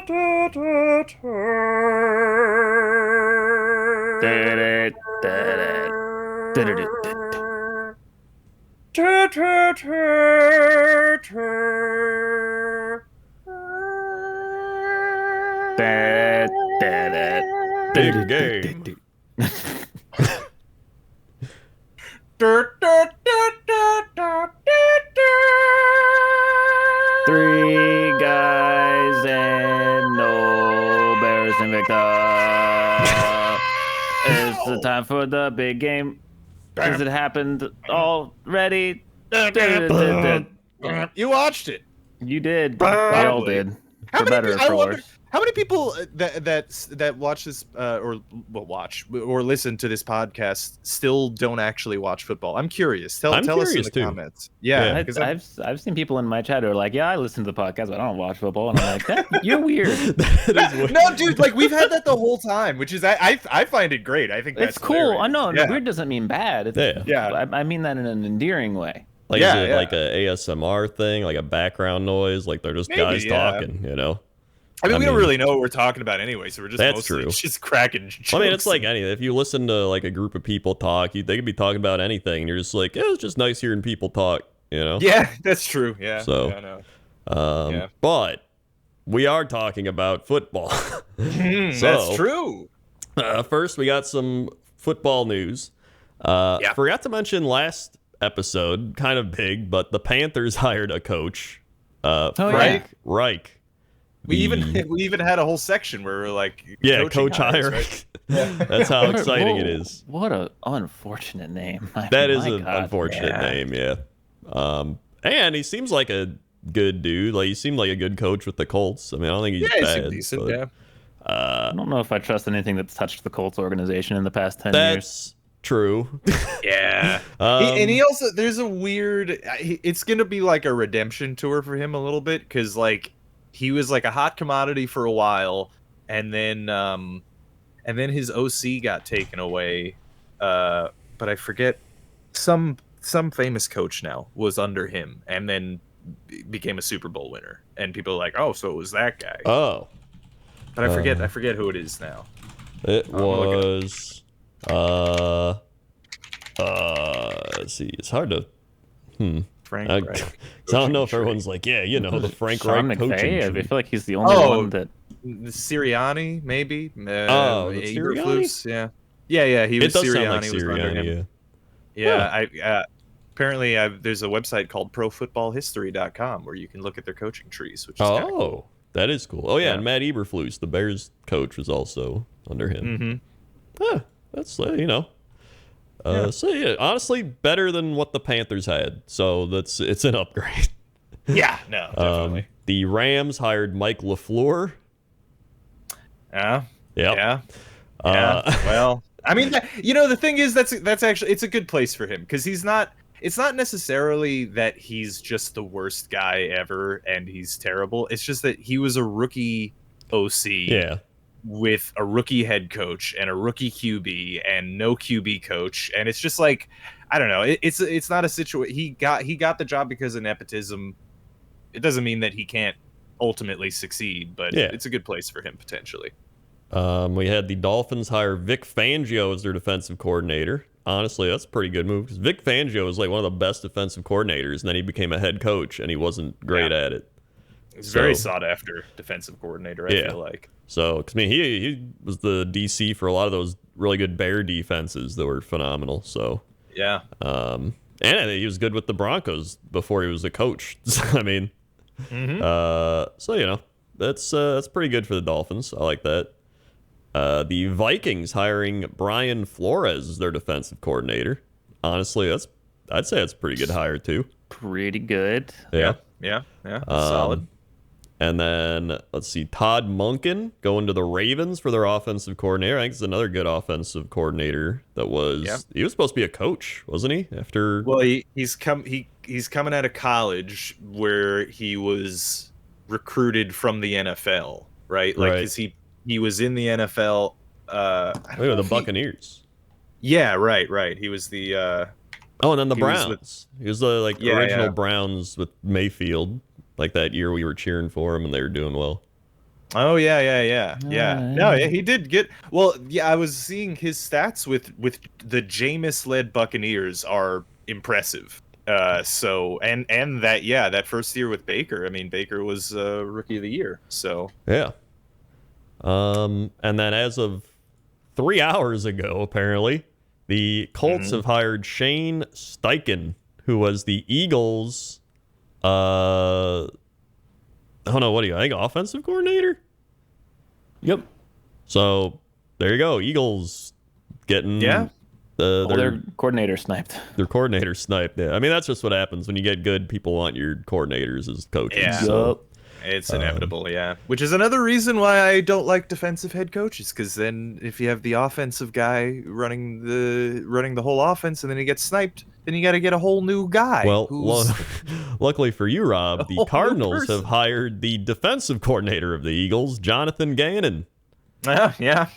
Big game. Three guys and no Bears and Victor. It's the time for the big game. Has it happened already? You watched it. You did. We all did. For better or for worse. How many people that watch this or listen to this podcast still don't actually watch football? I'm curious. Tell us in the comments. Yeah, I've seen people in my chat who are like, "Yeah, I listen to the podcast, but I don't watch football," and I'm like, "You're weird." No, dude, like we've had that the whole time, which is I find it great. I think that's it's cool. I know yeah. weird doesn't mean bad. I mean that in an endearing way. Like is it like a ASMR thing, like a background noise, like they're just guys talking, you know? I mean, we don't really know what we're talking about anyway, so we're just mostly just cracking jokes. I mean, it's like anything. If you listen to like a group of people talk, they could be talking about anything, and you're just like, yeah, it's just nice hearing people talk, you know? Yeah, that's true. Yeah. So, but we are talking about football. That's true. First, we got some football news. Forgot to mention last episode, kind of big, but the Panthers hired a coach, Frank Reich. We even had a whole section where we were like, coach hiring. Right? That's how exciting it is. What an unfortunate name. That is an unfortunate name, yeah. And he seems like a good dude. Like he seemed like a good coach with the Colts. I mean, I don't think he's bad. Decent, but, I don't know if I trust anything that's touched the Colts organization in the past 10 years. That's true. Yeah. And he also, there's a weird, it's going to be like a redemption tour for him a little bit, because like, he was like a hot commodity for a while, and then his OC got taken away. But I forget, some famous coach now was under him, and then became a Super Bowl winner. And people are like, oh, so it was that guy. Oh, but I forget who it is now. It was let's see, it's hard to Frank Reich. I don't know if everyone's like, the Frank Reich coaching. I feel like he's the only one that. Sirianni, maybe. Sirianni? Yeah. He was Sirianni. Sirianni. Like was under him. Yeah. Apparently, there's a website called ProFootballHistory.com where you can look at their coaching trees, which is kind of cool. That is cool. Oh yeah, and Matt Eberflus, the Bears coach, was also under him. That's So yeah, honestly, better than what the Panthers had. So it's an upgrade. Yeah, no, definitely. The Rams hired Mike LaFleur. Yeah. Yep. Well, I mean, the thing is, that's actually, it's a good place for him, because it's not necessarily that he's just the worst guy ever and he's terrible. It's just that he was a rookie OC. Yeah. With a rookie head coach and a rookie QB and no QB coach, and it's just like, I don't know. It's not a situation. He got the job because of nepotism. It doesn't mean that he can't ultimately succeed, but it's a good place for him potentially. We had the Dolphins hire Vic Fangio as their defensive coordinator. Honestly, that's a pretty good move, because Vic Fangio was like one of the best defensive coordinators, and then he became a head coach, and he wasn't great at it. He's very sought after defensive coordinator, I feel like. So, because I mean, he was the DC for a lot of those really good Bear defenses that were phenomenal. So, yeah. And I think he was good with the Broncos before he was a coach. I mean, so that's pretty good for the Dolphins. I like that. The Vikings hiring Brian Flores as their defensive coordinator. Honestly, I'd say that's a pretty good hire too. Pretty good. Yeah. Solid. And then, let's see, Todd Monken going to the Ravens for their offensive coordinator. I think it's another good offensive coordinator that was... He was supposed to be a coach, wasn't he? Well, he's coming out of college where he was recruited from the NFL, right? Like, right. He was in the NFL... the Buccaneers. Yeah, right. He was the... and then the Browns. He was the original Browns with Mayfield. Like that year we were cheering for him and they were doing well. Oh yeah. No, yeah, he did get well. Yeah, I was seeing his stats with the Jameis-led Buccaneers are impressive. So and that that first year with Baker. I mean, Baker was rookie of the year. So Yeah. And then as of 3 hours ago, apparently, the Colts have hired Shane Steichen, who was the Eagles. I don't know, what do you think? Offensive coordinator? Yep. So there you go. Eagles getting Their coordinator sniped. their coordinator sniped. Yeah. I mean, that's just what happens when you get good people want your coordinators as coaches. Yeah. So, it's inevitable, which is another reason why I don't like defensive head coaches, because then if you have the offensive guy running the whole offense and then he gets sniped, then you got to get a whole new guy. well, who's luckily for you, Rob, the whole new Cardinals have person. hired the defensive coordinator of the Eagles, Jonathan Gannon. yeah.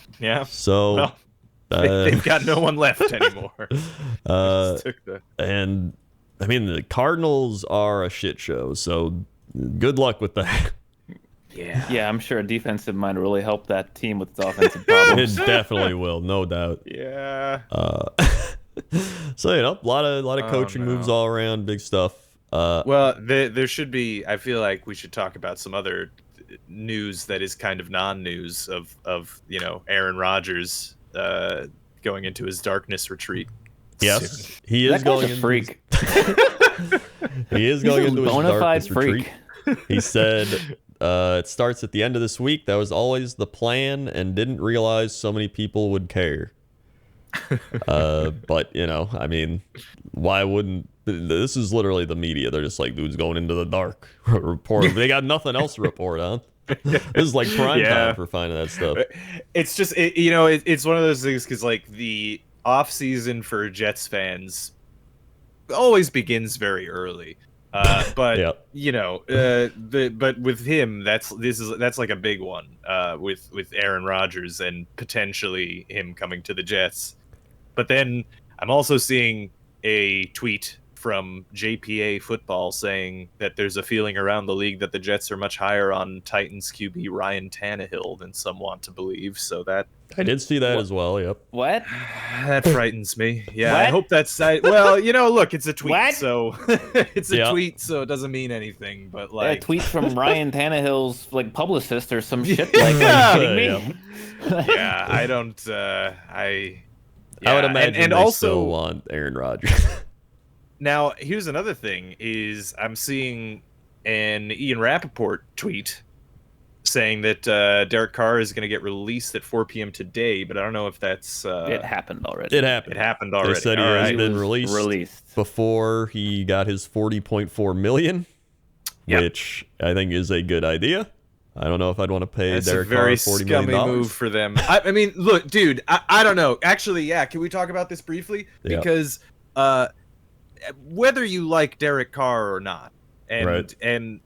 So Well, they've got no one left anymore. Just took the- and I mean, the Cardinals are a shit show, so good luck with that. Yeah, I'm sure a defensive mind really helped that team with its offensive It problems. definitely will, no doubt. Yeah. So, you know, a lot of coaching moves all around, big stuff. Well, there should be. I feel like we should talk about some other news that is kind of non-news of Aaron Rodgers going into his darkness retreat. Yes, soon. he is That going guy's a into freak. he is going He's a into his bona fide darkness freak. retreat. He said it starts at the end of this week. That was always the plan, and didn't realize so many people would care. But I mean, why wouldn't? This is literally the media. They're just like, dude's going into the dark. Report. They got nothing else to report on. This is like prime time for finding that stuff. It's just it's one of those things, because like the off season for Jets fans always begins very early. But Yep. but with him, that's like a big one. With Aaron Rodgers and potentially him coming to the Jets. But then I'm also seeing a tweet from JPA Football saying that there's a feeling around the league that the Jets are much higher on Titans QB Ryan Tannehill than some want to believe. So that I did see that as well. Yep. What? that frightens me. Yeah, I What? hope that's well. Look, it's a tweet, What? so it's a Yeah. tweet, so it doesn't mean anything. But Yeah, like, tweet from Ryan Tannehill's publicist or some shit like Yeah. that. Are you kidding me? yeah, I don't. I would imagine and they also still want Aaron Rodgers. now here's another thing: is I'm seeing an Ian Rappaport tweet saying that Derek Carr is going to get released at 4 p.m. today, but I don't know if that's It happened already. It happened. it happened already. They said he All has right. been was released. before he got his $40.4 million, Yep. which I think is a good idea. I don't know if I'd want to pay That's Derek a very Carr $40 scummy million. move for them. I mean, look, dude, I don't know. Actually, yeah, can we talk about this briefly? Yeah. Because whether you like Derek Carr or not, and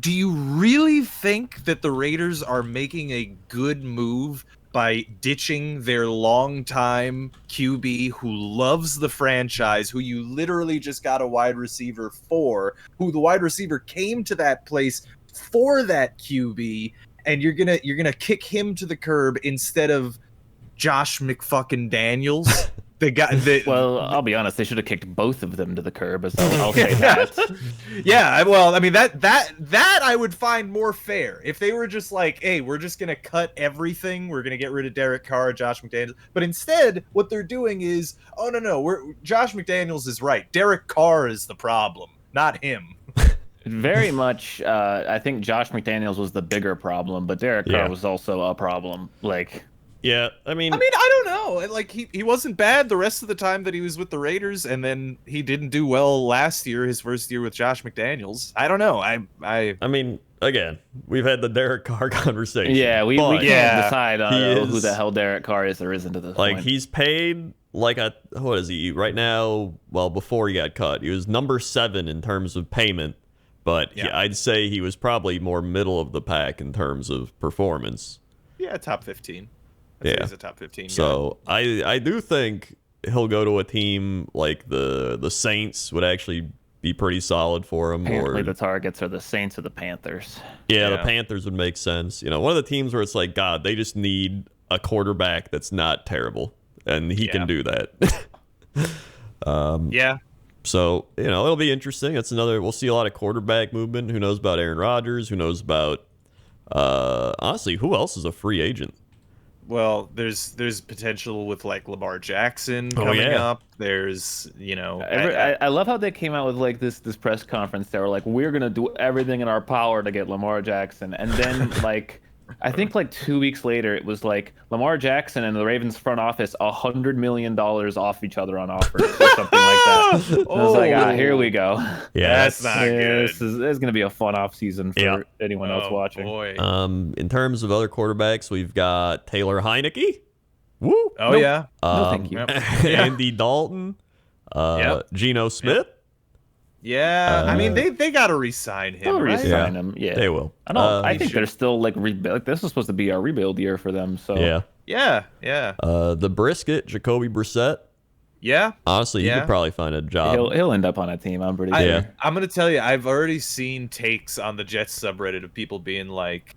do you really think that the Raiders are making a good move by ditching their longtime QB who loves the franchise, who you literally just got a wide receiver for, who the wide receiver came to that place for that QB, and you're gonna kick him to the curb instead of Josh McFucking Daniels? The guy that Well, I'll be honest. They should have kicked both of them to the curb. So I'll say that. yeah, well, I mean that I would find more fair if they were just like, hey, we're just gonna cut everything, we're gonna get rid of Derek Carr, Josh McDaniels. But instead, what they're doing is, oh no, Josh McDaniels is right. Derek Carr is the problem, not him. Very much. I think Josh McDaniels was the bigger problem, but Derek Carr Yeah. was also a problem. Yeah, I mean, I don't know. Like he wasn't bad the rest of the time that he was with the Raiders, and then he didn't do well last year, his first year with Josh McDaniels. I don't know. I mean, again, we've had the Derek Carr conversation. yeah, we but can't decide he who is- the hell Derek Carr is or isn't at this Like, point. he's paid like what is he right now? Well, before he got cut, he was number 7 in terms of payment, but Yeah. I'd say he was probably more middle of the pack in terms of performance. yeah, top 15. I'd say Yeah. he's a top 15 guy. So I do think he'll go to a team like the Saints would actually be pretty solid for him. Apparently Or the targets are the Saints or the Panthers. yeah, the Yeah. Panthers would make sense. You know, one of the teams where it's like, God, they just need a quarterback that's not terrible, and he can do that. Yeah. So, you know, it'll be interesting. It's another, we'll see a lot of quarterback movement. Who knows about Aaron Rodgers? Who knows about, honestly, who else is a free agent? Well, there's potential with like Lamar Jackson Oh, coming yeah. up. There's, you know, I love how they came out with like this press conference. They were like, we're gonna do everything in our power to get Lamar Jackson, and then like I think like 2 weeks later it was like Lamar Jackson and the Ravens front office $100 million off each other on offers or something like that. And I was like, here we go. Yeah, That's not good. This is gonna be a fun off season for anyone else watching. Boy. In terms of other quarterbacks, we've got Taylor Heineke. Woo! Oh yeah. No, thank you. Yep. Andy Dalton. Geno Smith. Yeah. I mean, they got to re-sign him, They'll right? re-sign him. Yeah, They will. I don't. I He think should. they're still like rebuild. Like, this was supposed to be a rebuild year for them. So Yeah. Yeah. Yeah. The Brisket, Jacoby Brissett. Yeah. Honestly, you Yeah. could probably find a job. he'll end up on a team. I'm pretty I, sure. I'm gonna tell you, I've already seen takes on the Jets subreddit of people being like,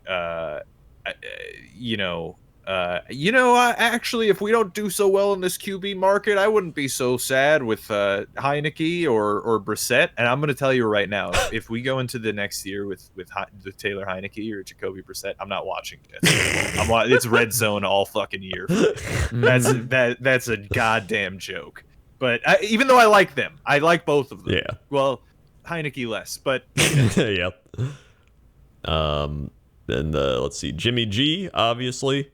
actually, if we don't do so well in this QB market, I wouldn't be so sad with Heineke or Brissett. And I'm gonna tell you right now, if we go into the next year with Taylor Heineke or Jacoby Brissett, I'm not watching Jets. It's red zone all fucking year. That's a goddamn joke. But even though I like them, I like both of them. Yeah. Well, Heineke less, but Yep. Then let's see, Jimmy G, obviously.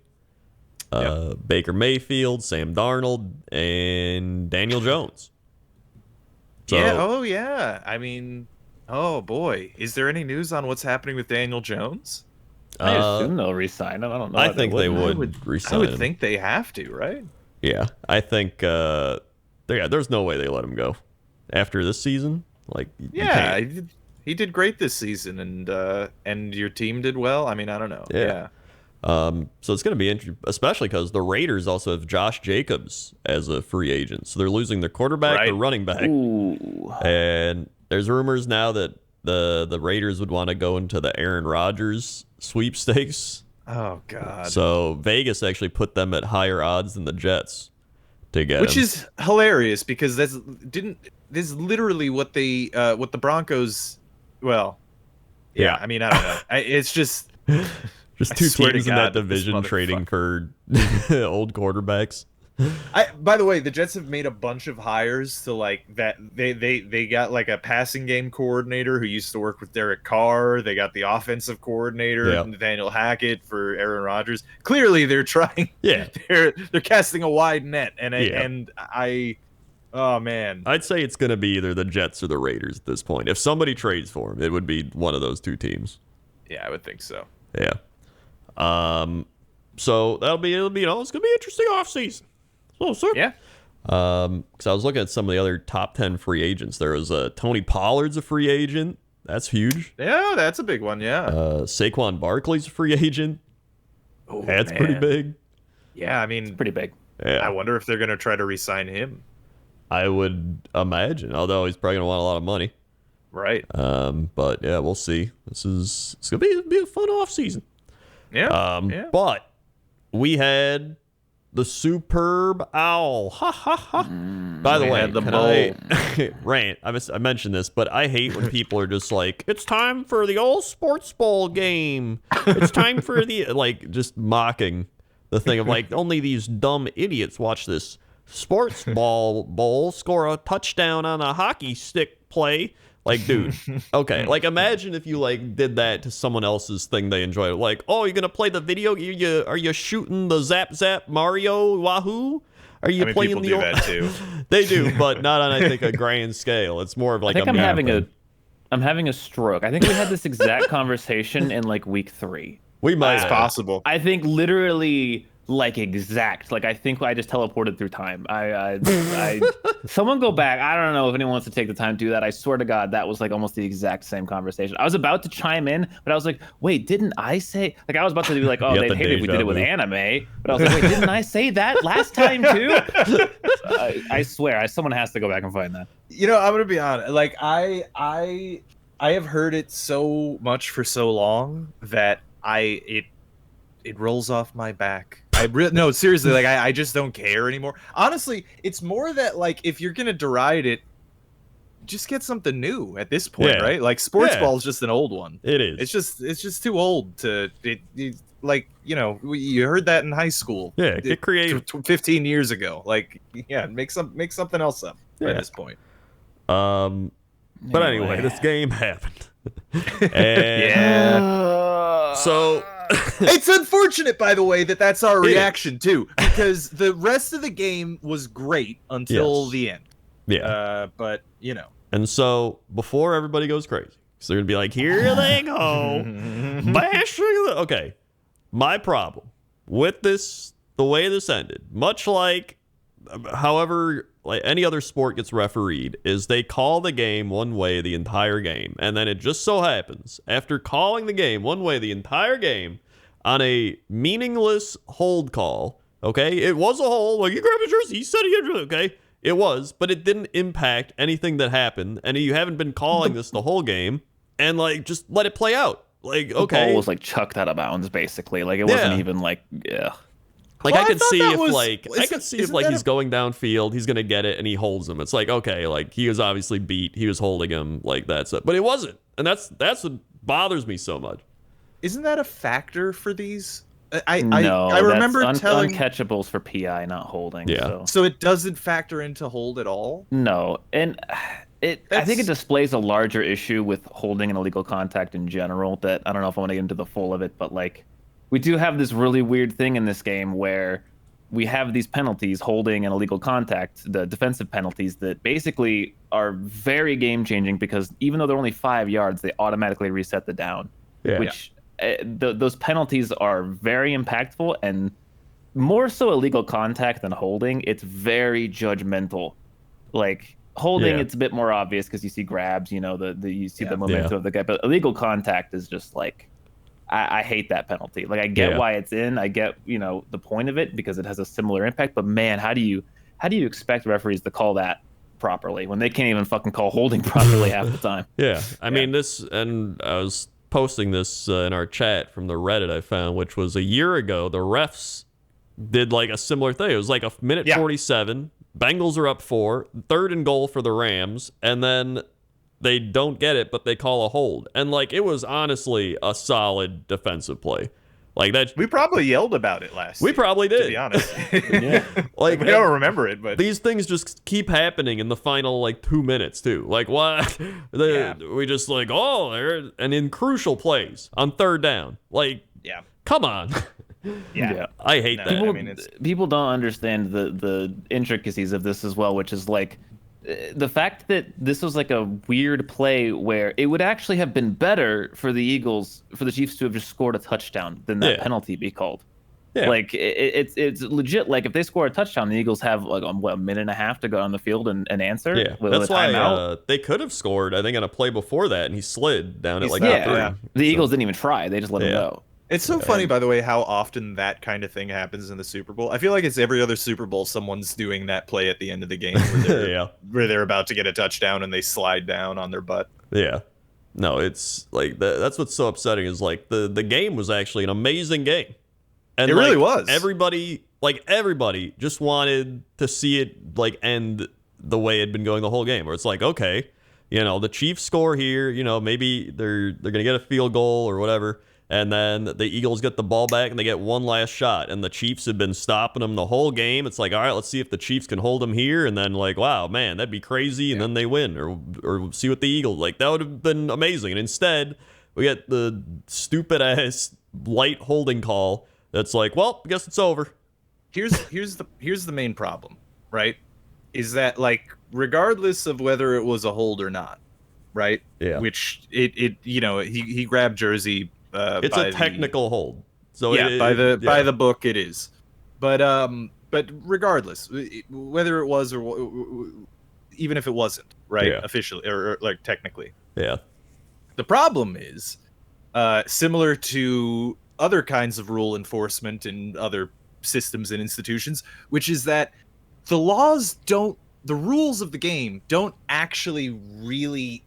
Baker Mayfield, Sam Darnold, and Daniel Jones. So, yeah. Oh yeah. I mean, oh boy, is there any news on what's happening with Daniel Jones? I assume they'll resign him. I don't know. I why think they wouldn't. would resign I would him. think they have to, right? Yeah, I think. There's no way they let him go after this season. Like, you Yeah, can't. he did great this season, and your team did well. I mean, I don't know. Yeah. So it's going to be interesting, especially because the Raiders also have Josh Jacobs as a free agent. So they're losing their quarterback, Right. their running back, Ooh. and there's rumors now that the Raiders would want to go into the Aaron Rodgers sweepstakes. Oh God. So Vegas actually put them at higher odds than the Jets to get Which him. is hilarious because this is literally what the Broncos. Well, yeah. I mean, I don't know. It's just. just I two swear to teams in God, that this division trading for old quarterbacks. By the way, the Jets have made a bunch of hires to like that. They got like a passing game coordinator who used to work with Derek Carr. They got the offensive coordinator, Yeah. Nathaniel Hackett, for Aaron Rodgers. Clearly, they're trying. Yeah. they're casting a wide net, and Yeah. oh man, I'd say it's going to be either the Jets or the Raiders at this point. If somebody trades for him, it would be one of those two teams. yeah, I would think so. Yeah. So it'll be it's going to be an interesting offseason. So, sir. Yeah. Because I was looking at some of the other top 10 free agents. There was Tony Pollard's a free agent. That's huge. Yeah, that's a big one. Yeah. Saquon Barkley's a free agent. Oh, That's man. pretty big. Yeah, I mean, Pretty big. Yeah. I wonder if they're gonna try to re-sign him. I would imagine, although he's probably going to want a lot of money. Right. But yeah, we'll see. It's going to be a fun offseason. Yeah. Yeah. But we had the superb owl. Ha ha ha. By the We way, had the can I rant? I mentioned this, but I hate when people are just like, it's time for the old sports bowl game. It's time for the, like, just mocking the thing of like, only these dumb idiots watch this sports ball bowl score a touchdown on a hockey stick play. Like, dude, okay. Like, imagine if you like did that to someone else's thing they enjoy. Like, oh, you're gonna play the video? Are you shooting the Zap Zap Mario Wahoo? Are you I mean, playing people the do old? that too. They do, but not on I think a grand scale. It's more of like I think a I'm having meme. I'm having a stroke. I think we had this exact conversation in like week 3. We might It's have. possible. I think literally like exact. Like I think I just teleported through time. Someone go back. I don't know if anyone wants to take the time to do that. I swear to God, that was like almost the exact same conversation. I was about to chime in, but I was like, wait, didn't I say? Like I was about to be like, oh, they'd hate it if we did it with anime. But I was like, wait, didn't I say that last time too? I swear, someone has to go back and find that. You know, I'm gonna be honest. Like I have heard it so much for so long that it rolls off my back. No, seriously, like I just don't care anymore. Honestly, it's more that like if you're gonna deride it, just get something new at this point, right? Like sports ball is just an old one. It is. It's just too old to like, you know, you heard that in high school. Yeah, get creative. 15 years ago. Like, yeah, make something else up at this point. But anyway, this game happened. And so it's unfortunate, by the way, that's our reaction too, because the rest of the game was great until the end. Yeah. But you know. And so before everybody goes crazy, so they're gonna be like, here they go, bashing. Okay, my problem with this, the way this ended, much like, however, like any other sport gets refereed, is they call the game one way the entire game, and then it just so happens after calling the game one way the entire game on a meaningless hold call, okay, it was a hold, like you grabbed his jersey, he said he had, okay, it was, but it didn't impact anything that happened, and you haven't been calling this the whole game, and like just let it play out, like okay, the ball was like chucked out of bounds basically, like it wasn't even like Like well, I could see if he's going downfield, he's gonna get it, and he holds him. It's like okay, like he was obviously beat, he was holding him, like that's it. But it wasn't, and that's what bothers me so much. Isn't that a factor for these? I remember telling uncatchables for PI, not holding. Yeah. So it doesn't factor into hold at all. No, and I think it displays a larger issue with holding and illegal contact in general. That I don't know if I want to get into the full of it, but like. We do have this really weird thing in this game where we have these penalties, holding and illegal contact, the defensive penalties that basically are very game-changing because even though they're only 5 yards, they automatically reset the down. Yeah. Which those penalties are very impactful, and more so illegal contact than holding. It's very judgmental. Like holding, it's a bit more obvious because you see grabs, you know, you see the momentum of the guy, but illegal contact is just like. I hate that penalty. Like I get why it's in. I get, you know, the point of it because it has a similar impact. But man, how do you expect referees to call that properly when they can't even fucking call holding properly half the time? Yeah, I mean this, and I was posting this in our chat from the Reddit I found, which was a year ago. The refs did like a similar thing. It was like a minute 47. Bengals are up 4, 3rd and goal for the Rams, and then. They don't get it, but they call a hold. And, like, it was honestly a solid defensive play. Like that. We probably yelled about it last We year, probably did. To be honest. Like, we don't remember it, but. These things just keep happening in the final, like, 2 minutes, too. Like, what? We just, like, and in crucial plays on 3rd down. Like, come on. Yeah. I hate that. People don't understand the intricacies of this as well, which is, like, the fact that this was like a weird play where it would actually have been better for the Chiefs to have just scored a touchdown than that penalty be called. Yeah. Like it's legit. Like if they score a touchdown, the Eagles have like a minute and a half to go on the field and answer. Yeah, that's why they could have scored. I think on a play before that, and he slid down at like 3. The Eagles didn't even try; they just let him go. It's so funny, by the way, how often that kind of thing happens in the Super Bowl. I feel like it's every other Super Bowl someone's doing that play at the end of the game where they're about to get a touchdown and they slide down on their butt. Yeah. No, it's like that's what's so upsetting is like the game was actually an amazing game. And it really was. Everybody just wanted to see it like end the way it had been going the whole game, where it's like, okay, you know, the Chiefs score here, you know, maybe they're going to get a field goal or whatever. And then the Eagles get the ball back and they get one last shot. And the Chiefs have been stopping them the whole game. It's like, all right, let's see if the Chiefs can hold them here. And then like, wow, man, that'd be crazy. And then they win or see what the Eagles like. That would have been amazing. And instead, we get the stupid ass light holding call. That's like, well, I guess it's over. Here's the main problem, right? Is that like regardless of whether it was a hold or not, right? Yeah. Which it you know he grabbed Jersey. It's a technical hold. So by the book it is. But regardless, whether it was or even if it wasn't, right, officially or like technically, the problem is similar to other kinds of rule enforcement in other systems and institutions, which is that the rules of the game don't actually really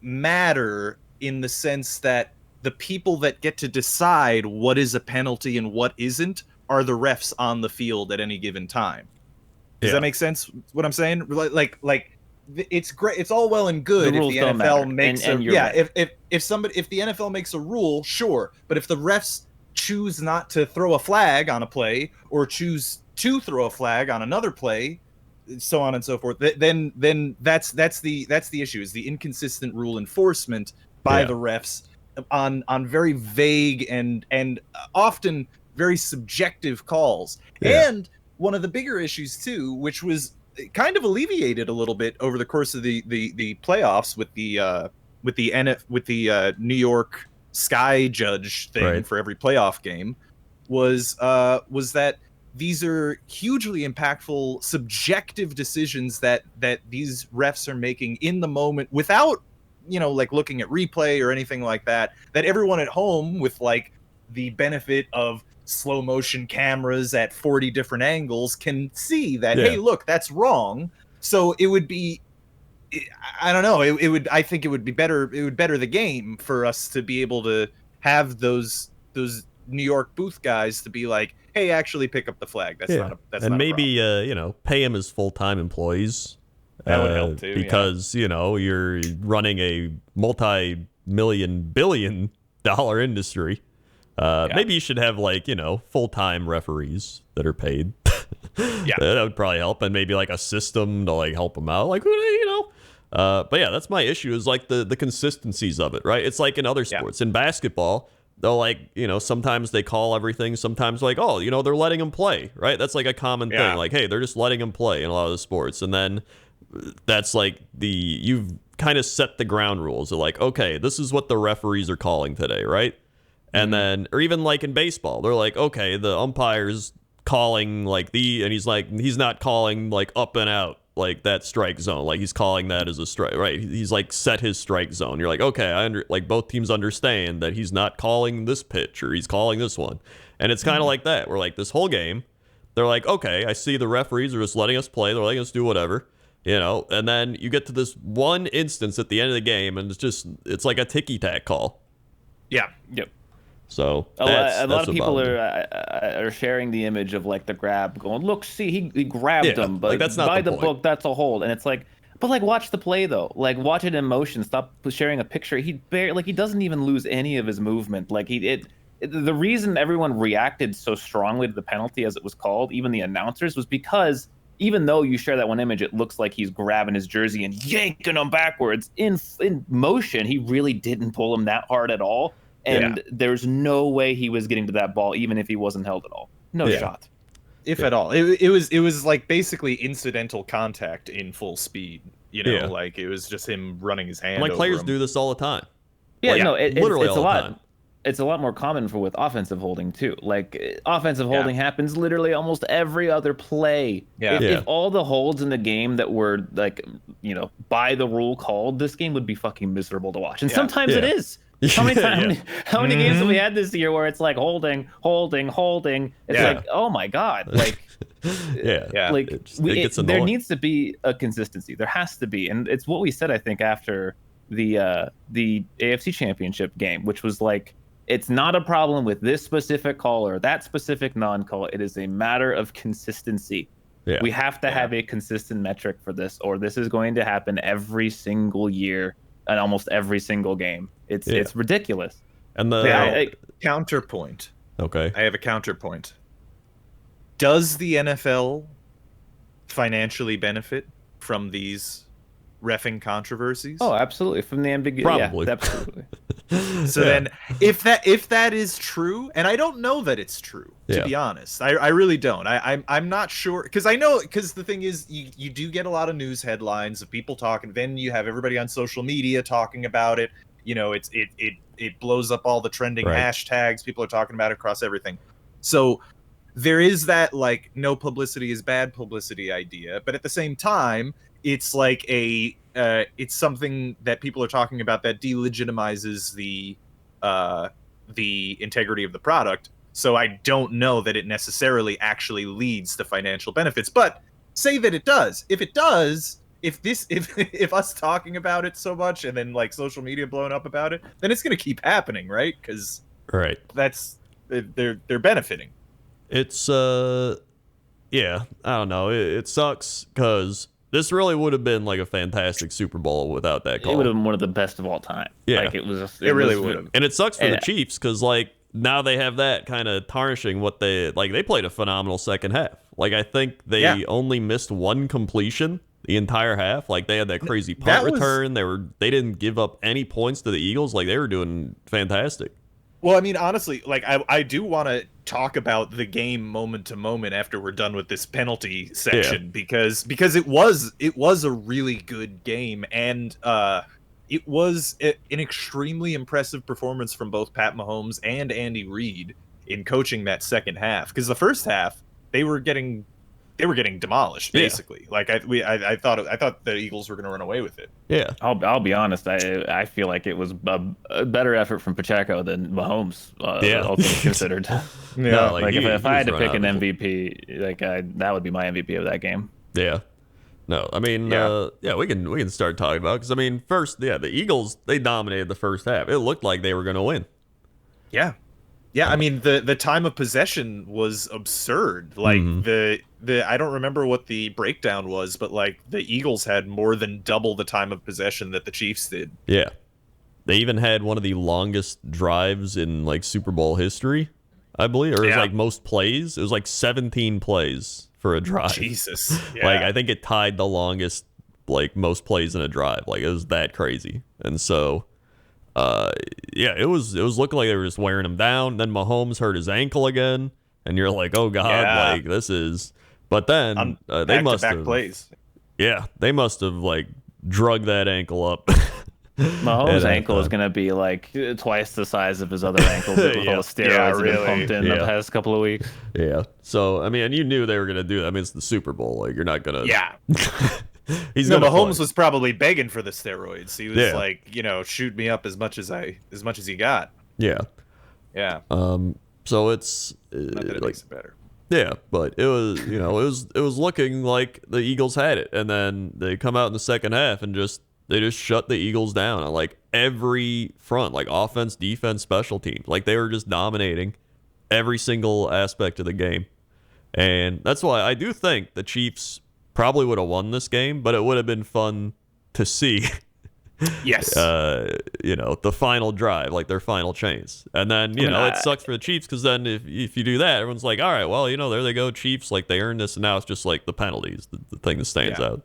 matter in the sense that the people that get to decide what is a penalty and what isn't are the refs on the field at any given time. Does that make sense? What I'm saying? Like it's great. It's all well and good if the NFL makes if the NFL makes a rule, sure. But if the refs choose not to throw a flag on a play or choose to throw a flag on another play, so on and so forth, then that's the issue, is the inconsistent rule enforcement by the refs on very vague and often very subjective calls. And one of the bigger issues too, which was kind of alleviated a little bit over the course of the playoffs with the New York Sky judge thing for every playoff game, was that these are hugely impactful subjective decisions that these refs are making in the moment without, like looking at replay or anything like that everyone at home with like the benefit of slow motion cameras at 40 different angles can see that, hey, look, that's wrong. So it would be, I don't know, I think it would be better. It would better the game for us to be able to have those New York booth guys to be like, hey, actually pick up the flag. That's not maybe pay them as full-time employees. That would help too, because you're running a multi-billion-dollar industry. Maybe you should have like full-time referees that are paid. That would probably help, and maybe like a system to like help them out, like but yeah, that's my issue, is like the consistencies of it, right? It's like in other sports. In basketball, they'll like sometimes they call everything, sometimes like, oh, they're letting them play, right? That's like a common thing, like, hey, they're just letting them play in a lot of the sports. And then that's like you've kind of set the ground rules of like, okay, this is what the referees are calling today, right? And then, or even like in baseball, they're like, okay, the umpire's calling like and he's not calling like up and out, like that strike zone, like he's calling that as a strike, right? He's like set his strike zone. You're like, okay, like both teams understand that he's not calling this pitch or he's calling this one. And it's kind of like that. We're like, this whole game, they're like, okay, I see the referees are just letting us play. They're letting us do whatever, and then you get to this one instance at the end of the game and it's like a ticky-tack call. Yeah. Yep. So a lot of people are sharing the image of like the grab, going, look, see, he grabbed him, but like, that's not by the book, that's a hold. And it's like, but like, watch the play though, like watch it in motion. Stop sharing a picture. He doesn't even lose any of his movement. Like the reason everyone reacted so strongly to the penalty as it was called, even the announcers, was because even though you share that one image, it looks like he's grabbing his jersey and yanking him backwards in motion. He really didn't pull him that hard at all. And there's no way he was getting to that ball, even if he wasn't held at all. No shot. If at all. It was like basically incidental contact in full speed. Like it was just him running his hand. Like over players him. do this all the time. Yeah, like, no, literally it's all a the lot. time. It's a lot more common with offensive holding too. Like offensive holding happens literally almost every other play. Yeah. If all the holds in the game that were like, by the rule called, this game would be fucking miserable to watch. And sometimes it is. How many games have we had this year where it's like holding? It's like, oh my god, like like there needs to be a consistency. There has to be, and it's what we said, I think, after the AFC Championship game, which was like, it's not a problem with this specific call or that specific non-call. It is a matter of consistency. Yeah. We have to have a consistent metric for this, or this is going to happen every single year and almost every single game. It's ridiculous. And the counterpoint. Okay. I have a counterpoint. Does the NFL financially benefit from these reffing controversies? Oh, absolutely. From the ambiguity. Probably. Yeah, absolutely. So then if that is true, and I don't know that it's true, to be honest. I really don't. I'm not sure, because the thing is, you do get a lot of news headlines of people talking, then you have everybody on social media talking about it. It blows up all the trending hashtags. People are talking about it across everything. So there is that like no publicity is bad publicity idea, but at the same time, it's like it's something that people are talking about that delegitimizes the integrity of the product. So I don't know that it necessarily actually leads to financial benefits, but say that it does. If it does, if us talking about it so much and then like social media blowing up about it, then it's going to keep happening, right? Because that's they're benefiting. It's yeah, I don't know. It sucks because this really would have been like a fantastic Super Bowl without that call. It would have been one of the best of all time. Yeah, like it really would have. And it sucks for the Chiefs because like now they have that kind of tarnishing what they like. They played a phenomenal second half. Like I think they only missed one completion the entire half. Like they had that crazy punt return. They didn't give up any points to the Eagles. Like they were doing fantastic. Well, I mean, honestly, like I do want to talk about the game moment to moment after we're done with this penalty section because it was a really good game, and it was an extremely impressive performance from both Pat Mahomes and Andy Reid in coaching that second half. Because the first half they were getting demolished basically. Like I thought the Eagles were going to run away with it. Yeah, I'll be honest. I feel like it was a better effort from Pacheco than Mahomes. All things considered. No, like if I had to pick an MVP, like that would be my MVP of that game. Yeah. No, I mean, we can start talking about it because I mean, first, the Eagles, they dominated the first half. It looked like they were going to win. Yeah. Yeah, I mean the time of possession was absurd. Like the I don't remember what the breakdown was, but like the Eagles had more than double the time of possession that the Chiefs did. Yeah. They even had one of the longest drives in like Super Bowl history, I believe, or it was like most plays. It was like 17 plays for a drive. Jesus. Yeah. Like I think it tied the longest like most plays in a drive. Like it was that crazy. And so it was looking like they were just wearing him down. Then Mahomes hurt his ankle again, and you're like, oh god, like this is. But then they must have plays. Yeah, they must have like drug that ankle up. Mahomes' ankle is gonna be like twice the size of his other ankle with all the steroids that have pumped in the past couple of weeks. Yeah. So I mean, you knew they were gonna do that. I mean, it's the Super Bowl. Like you're not gonna. Yeah. Mahomes was probably begging for the steroids. He was like, shoot me up as much as you got. Yeah. Yeah. So it's not that it makes it better. Yeah, but it was it was looking like the Eagles had it, and then they come out in the second half and they just shut the Eagles down on like every front, like offense, defense, special teams. Like they were just dominating every single aspect of the game, and that's why I do think the Chiefs probably would have won this game, but it would have been fun to see. Yes. The final drive, like their final chase. And then, it sucks for the Chiefs because then if you do that, everyone's like, all right, well, there they go, Chiefs, like they earned this, and now it's just like the penalties, the thing that stands out.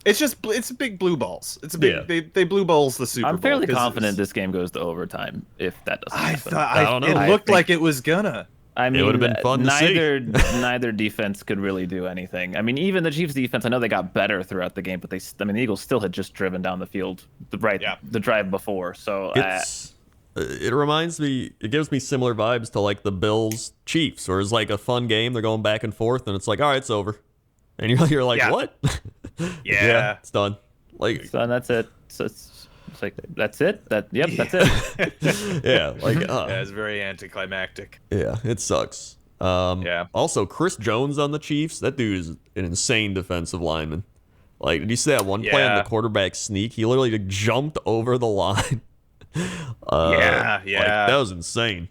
It's big blue balls. It's a big they blue balls the Super Bowl. I'm fairly confident this game goes to overtime if that doesn't happen. I don't know. It looked like it was gonna. I mean, it would have been fun to see. Neither defense could really do anything. I mean, even the Chiefs' defense, I know they got better throughout the game, but the Eagles still had just driven down the field the drive before. So it reminds me, it gives me similar vibes to like the Bills Chiefs, or it's like a fun game. They're going back and forth, and it's like, all right, it's over, and you're like, what? Yeah, it's done. Like, so that's it. So it's like that's it. That's it. Yeah, like it's very anticlimactic. Yeah, it sucks. Also, Chris Jones on the Chiefs. That dude is an insane defensive lineman. Like, did you see that one play on the quarterback sneak? He literally jumped over the line. Like, that was insane.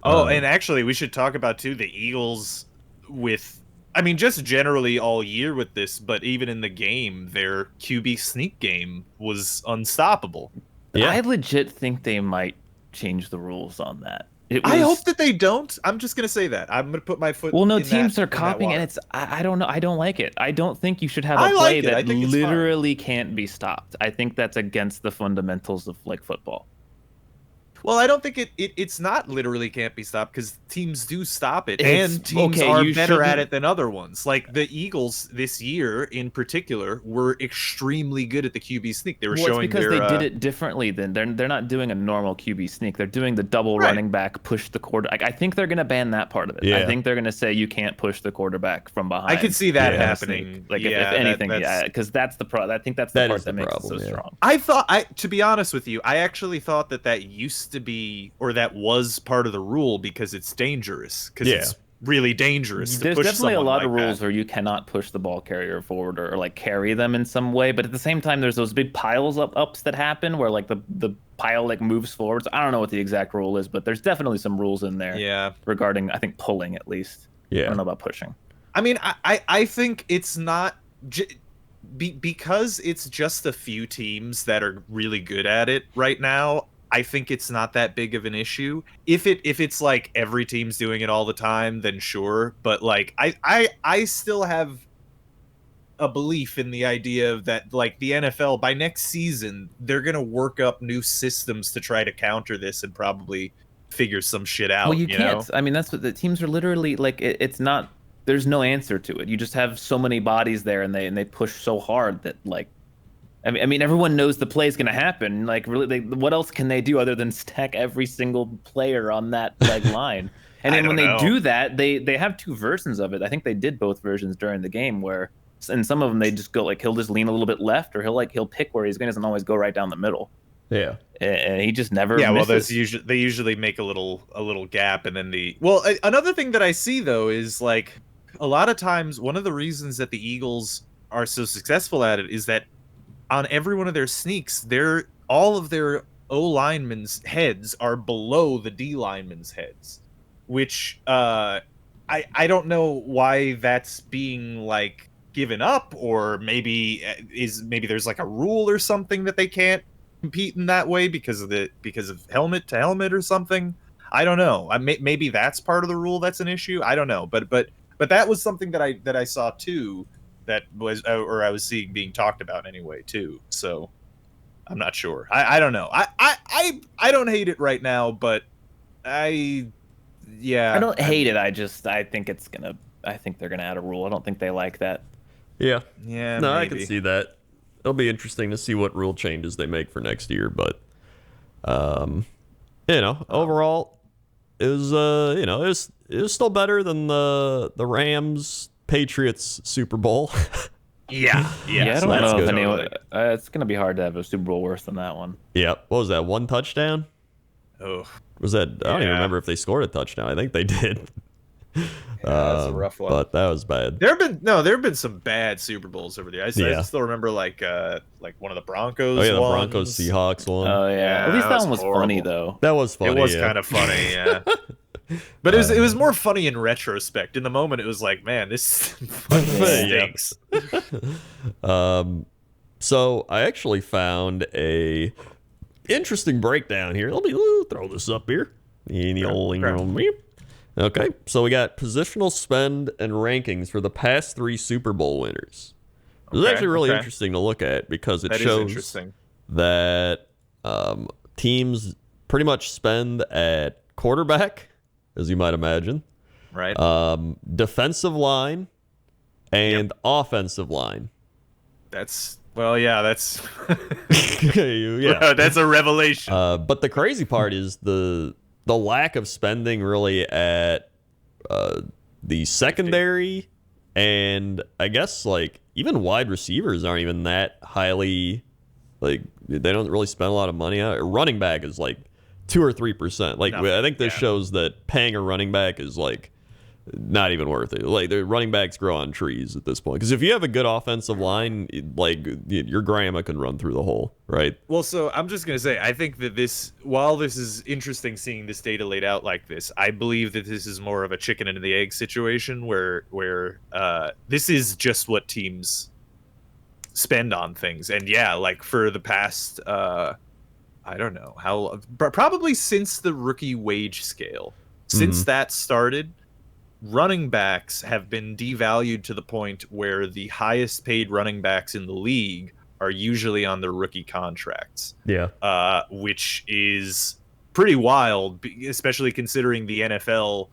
Oh, and actually, we should talk about too the Eagles just generally all year with this, but even in the game, their QB sneak game was unstoppable. Yeah. I legit think they might change the rules on that. I hope that they don't. I'm just gonna say that. I'm gonna put my foot. Well, no, teams are copying, and it's. I don't know. I don't like it. I don't think you should have a play that literally can't be stopped. I think that's against the fundamentals of like football. Well, I don't think it's not literally can't be stopped because teams do stop it, It's- and teams okay, are you better at shouldn't- it than other ones. Like the Eagles this year in particular were extremely good at the QB sneak. They were Well, showing it's because their, they did it differently. Then they're not doing a normal QB sneak. They're doing the double Right. running back push the quarter. I think they're gonna ban that part of it. Yeah. I think they're gonna say you can't push the quarterback from behind. I could see that Yeah. happening. Like yeah, if anything, that's, because that's the I think that's the That part is that the makes problem, it so yeah. strong. I thought, to be honest with you, I actually thought that used to be, or that was part of the rule because it's dangerous. Because Yeah. it's really dangerous to There's push definitely a someone lot like of rules that. where you cannot push the ball carrier forward or like carry them in some way. But at the same time, there's those big piles ups that happen where like the pile like moves forwards. I don't know what the exact rule is, but there's definitely some rules in there Yeah. regarding, I think, pulling at least. I Yeah. don't know about pushing. I mean, I think it's not because it's just a few teams that are really good at it right now. I think it's not that big of an issue. If it's like every team's doing it all the time, then sure. But like I still have a belief in the idea of that, like the NFL by next season they're gonna work up new systems to try to counter this and probably figure some shit out. Well, you know? can't. I mean, that's what the teams are literally like. It's not. There's no answer to it. You just have so many bodies there, and they push so hard that like. I mean, everyone knows the play is going to happen. Like, really, what else can they do other than stack every single player on that like line? And I then when don't they know. do that, they have two versions of it. I think they did both versions during the game. Where in some of them they just go like he'll just lean a little bit left, or he'll pick where he's going. He doesn't always go right down the middle. Yeah. And he just never. Yeah, well, misses. they usually make a little gap, and then another thing that I see though is like a lot of times one of the reasons that the Eagles are so successful at it is that on every one of their sneaks, all of their O linemen's heads are below the D linemen's heads, which I don't know why that's being like given up, or maybe there's like a rule or something that they can't compete in that way because of helmet to helmet or something. I don't know. Maybe that's part of the rule that's an issue. I don't know. But that was something that I saw too, that was, or I was seeing being talked about anyway too. So I'm not sure. I don't know. I don't hate it right now, but I don't hate it. I think they're gonna add a rule. I don't think they like that. Yeah. Yeah. No, I maybe. can see that. It'll be interesting to see what rule changes they make for next year, but overall it was it was still better than the Rams Patriots Super Bowl. Yeah. I don't that's know if good. anyone. It's gonna be hard to have a Super Bowl worse than that one. Yeah. What was that? One touchdown? Oh, Was that? I don't even Yeah. remember if they scored a touchdown. I think they did. that's a rough one. But that was bad. There have been some bad Super Bowls over there. I Yeah. still remember like one of the Broncos. Oh yeah, the ones. Broncos Seahawks one. Oh yeah. Yeah, At least that that one was was funny horrible. though. That was funny. It was yeah. kind of funny, yeah. But it was more funny in retrospect. In the moment, it was like, man, this fucking Yeah. stinks. So I actually found a interesting breakdown here. Let me throw this up here. Okay, so we got positional spend and rankings for the past 3 Super Bowl winners. It was Okay, actually really okay. interesting to look at because it That is shows interesting. that teams pretty much spend at quarterback, as you might imagine, Right? defensive line, and offensive line. That's yeah. that's a revelation. But the crazy part is the lack of spending really at the secondary, and I guess like even wide receivers aren't even that highly, like they don't really spend a lot of money on it. Running back is like 2 or 3%. Like Nothing, I think this yeah. shows that paying a running back is like not even worth it. Like the running backs grow on trees at this point. Because if you have a good offensive line, like your grandma can run through the hole, right? Well, so I'm just gonna say, I think that while this is interesting seeing this data laid out like this, I believe that this is more of a chicken and the egg situation where this is just what teams spend on things. And yeah, like for the past I don't know how, probably since the rookie wage scale, since that started, running backs have been devalued to the point where the highest paid running backs in the league are usually on their rookie contracts. Yeah. Which is pretty wild, especially considering the NFL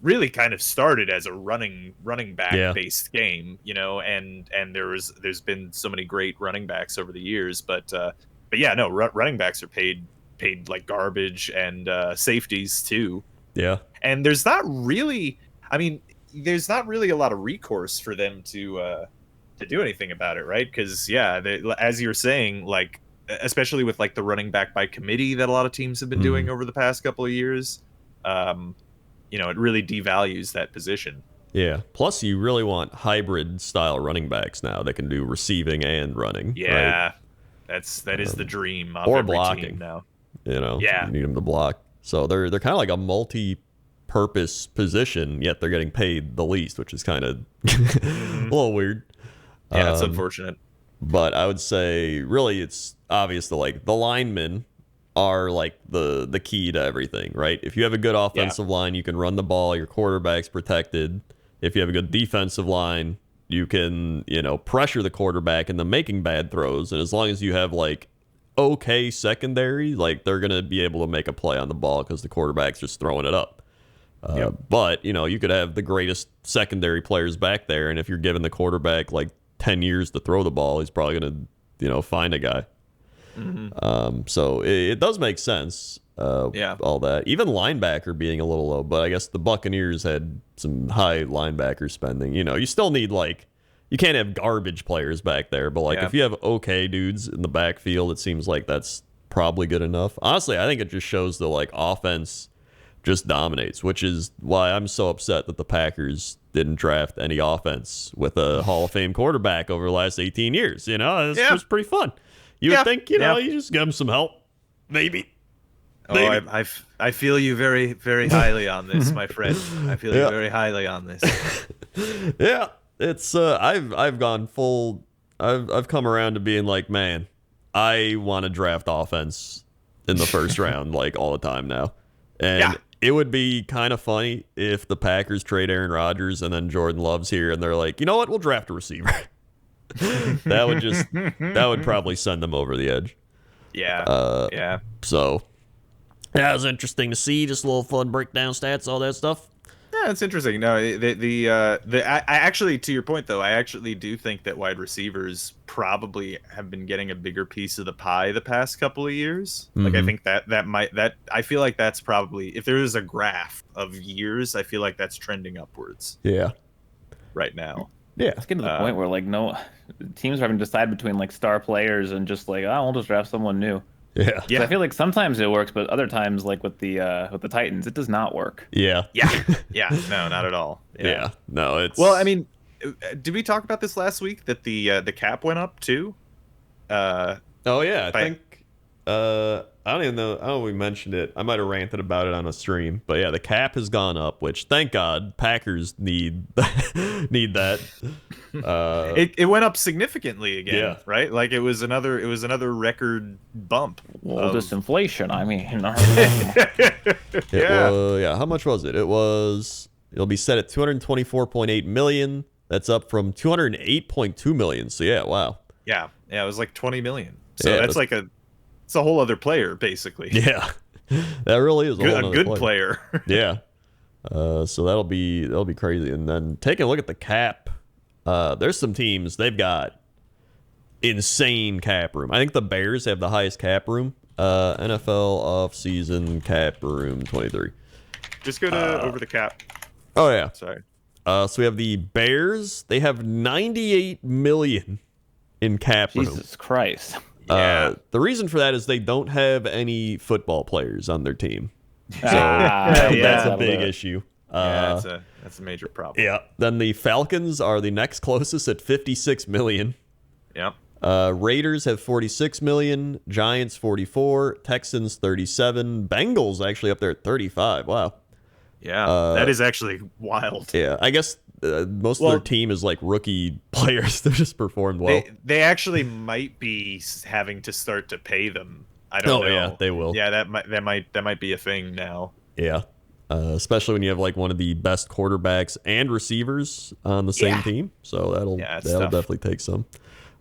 really kind of started as a running back based game, and there's been so many great running backs over the years, but yeah, no, running backs are paid like garbage, and safeties too. Yeah. And there's not really a lot of recourse for them to do anything about it, right? Because as you're saying, like, especially with like the running back by committee that a lot of teams have been doing over the past couple of years, it really devalues that position. Yeah. Plus, you really want hybrid style running backs now that can do receiving and running. Yeah, right? that is the dream of or every blocking team now. You need them to block. So they're kind of like a multi-purpose position, yet they're getting paid the least, which is kind of a little weird. Yeah, it's unfortunate. But I would say, really, it's obvious that like the linemen are like the key to everything, right? If you have a good offensive line, you can run the ball, your quarterback's protected. If you have a good defensive line, you can, pressure the quarterback into making bad throws. And as long as you have like okay secondary, like they're going to be able to make a play on the ball because the quarterback's just throwing it up. But, you could have the greatest secondary players back there, and if you're giving the quarterback like 10 years to throw the ball, he's probably going to, find a guy. So it does make sense. All that. Even linebacker being a little low, but I guess the Buccaneers had some high linebacker spending. You still need like, you can't have garbage players back there, but like if you have okay dudes in the backfield, it seems like that's probably good enough. Honestly, I think it just shows the like offense just dominates, which is why I'm so upset that the Packers didn't draft any offense with a Hall of Fame quarterback over the last 18 years. It's just pretty fun. You would think, you just give them some help, maybe. Oh, I feel you very, very highly on this, my friend. I feel you very highly on this. Yeah, it's I've gone full. I've come around to being like, man, I want to draft offense in the first round like all the time now, and it would be kind of funny if the Packers trade Aaron Rodgers and then Jordan Love's here and they're like, you know what, we'll draft a receiver. that would probably send them over the edge. Yeah. So that was interesting to see. Just a little fun breakdown stats, all that stuff. Yeah, it's interesting. No, I actually, to your point though, I actually do think that wide receivers probably have been getting a bigger piece of the pie the past couple of years. Like I think that I feel like that's probably, if there is a graph of years, I feel like that's trending upwards. Yeah. Right now. Yeah. It's getting to the point where like no teams are having to decide between like star players and just like, we'll just draft someone new. Yeah. So I feel like sometimes it works, but other times, like with the Titans, it does not work. Yeah. No, not at all. Yeah. No, it's well. I mean, did we talk about this last week that the cap went up too? Oh yeah, I think. I don't even know. I don't know if we mentioned it. I might have ranted about it on a stream, but yeah, the cap has gone up, which thank God Packers need that. It went up significantly again, right? Like it was another record bump. Well, this inflation, I mean. How much was it? It'll be set at $224.8 million. That's up from $208.2 million. So yeah, wow. Yeah, it was like $20 million. So that's like it's a whole other player, basically. Yeah, that really is a good player. Yeah. So that'll be crazy. And then taking a look at the cap, there's some teams, they've got insane cap room. I think the Bears have the highest cap room. NFL offseason cap room 23. Just go to over the cap. Oh yeah. Sorry. So we have the Bears. They have $98 million in cap room. Jesus Christ. Yeah. The reason for that is they don't have any football players on their team. So that's a big issue. That's a major problem. Yeah. Then the Falcons are the next closest at $56 million. Yep. Raiders have $46 million. Giants 44. Texans 37. Bengals actually up there at 35. Wow. Yeah, that is actually wild. Yeah, I guess most of their team is like rookie players that just performed well. They actually might be having to start to pay them. I don't know. Yeah, they will. Yeah, that might be a thing now. Yeah, especially when you have like one of the best quarterbacks and receivers on the same team. So that'll definitely take some.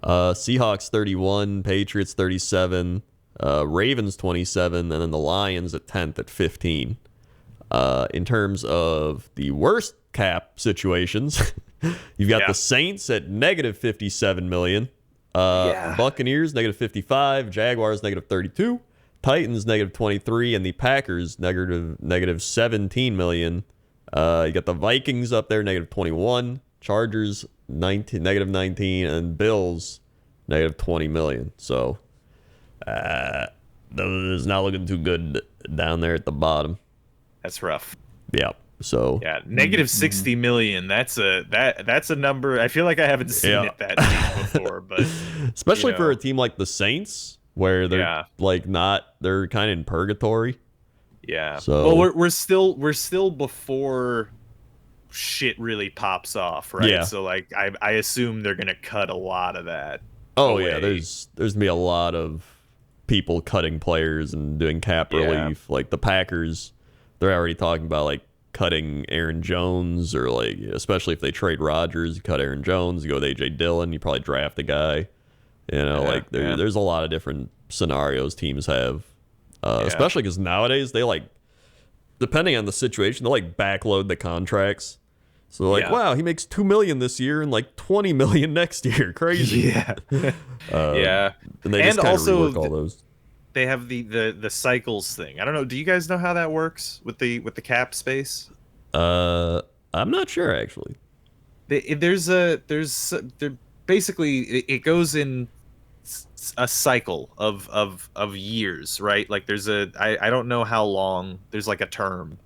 Seahawks 31, Patriots 37. Ravens 27, and then the Lions at 10th at 15. In terms of the worst cap situations, you've got the Saints at negative 57 million. Buccaneers negative 55, Jaguars negative 32, Titans negative 23, and the Packers negative 17 million. You got the Vikings up there negative 21, Chargers negative 19, and Bills negative 20 million. So those not looking too good down there at the bottom. That's rough. Yeah. So negative 60 million. That's a number. I feel like I haven't seen it that deep before, but especially for a team like the Saints, where they're they're kind of in purgatory. Yeah. So well, we're still before shit really pops off, right? Yeah. So like I assume they're gonna cut a lot of that. Oh away. Yeah, there's gonna be a lot of people cutting players and doing cap relief. Like the Packers, they're already talking about like cutting Aaron Jones, or like especially if they trade Rodgers, you cut Aaron Jones, you go with AJ Dillon, you probably draft a guy. There's a lot of different scenarios teams have, especially because nowadays they like, depending on the situation, they like backload the contracts. So like, wow, he makes $2 million this year and like $20 million next year. Crazy. And they just kind of rework all those. They have the cycles thing. I don't know. Do you guys know how that works with the cap space? I'm not sure actually. Basically it goes in a cycle of years, right? Like there's I don't know how long. There's like a term,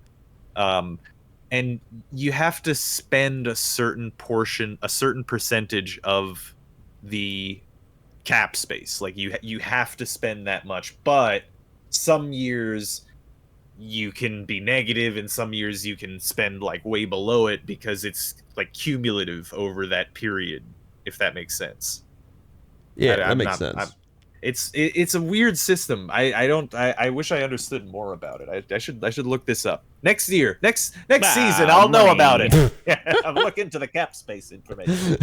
and you have to spend a certain percentage of the cap space. Like you have to spend that much, but some years you can be negative and some years you can spend like way below it because it's like cumulative over that period, if that makes sense. That makes sense. It's a weird system. I wish I understood more about it. I should look this up. Next year, next season, I'll know about it. I'm looking into the cap space information.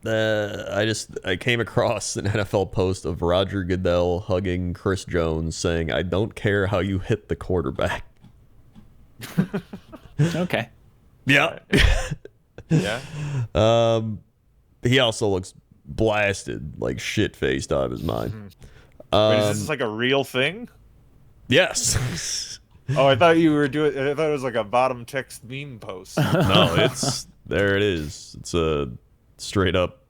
I came across an NFL post of Roger Goodell hugging Chris Jones saying, "I don't care how you hit the quarterback." Okay. Yeah. Yeah. He also looks blasted, like shit-faced out of his mind. Wait, is this like a real thing? Yes. Oh, I thought you were doing. I thought it was like a bottom text meme post. No, there it is. It's a straight up.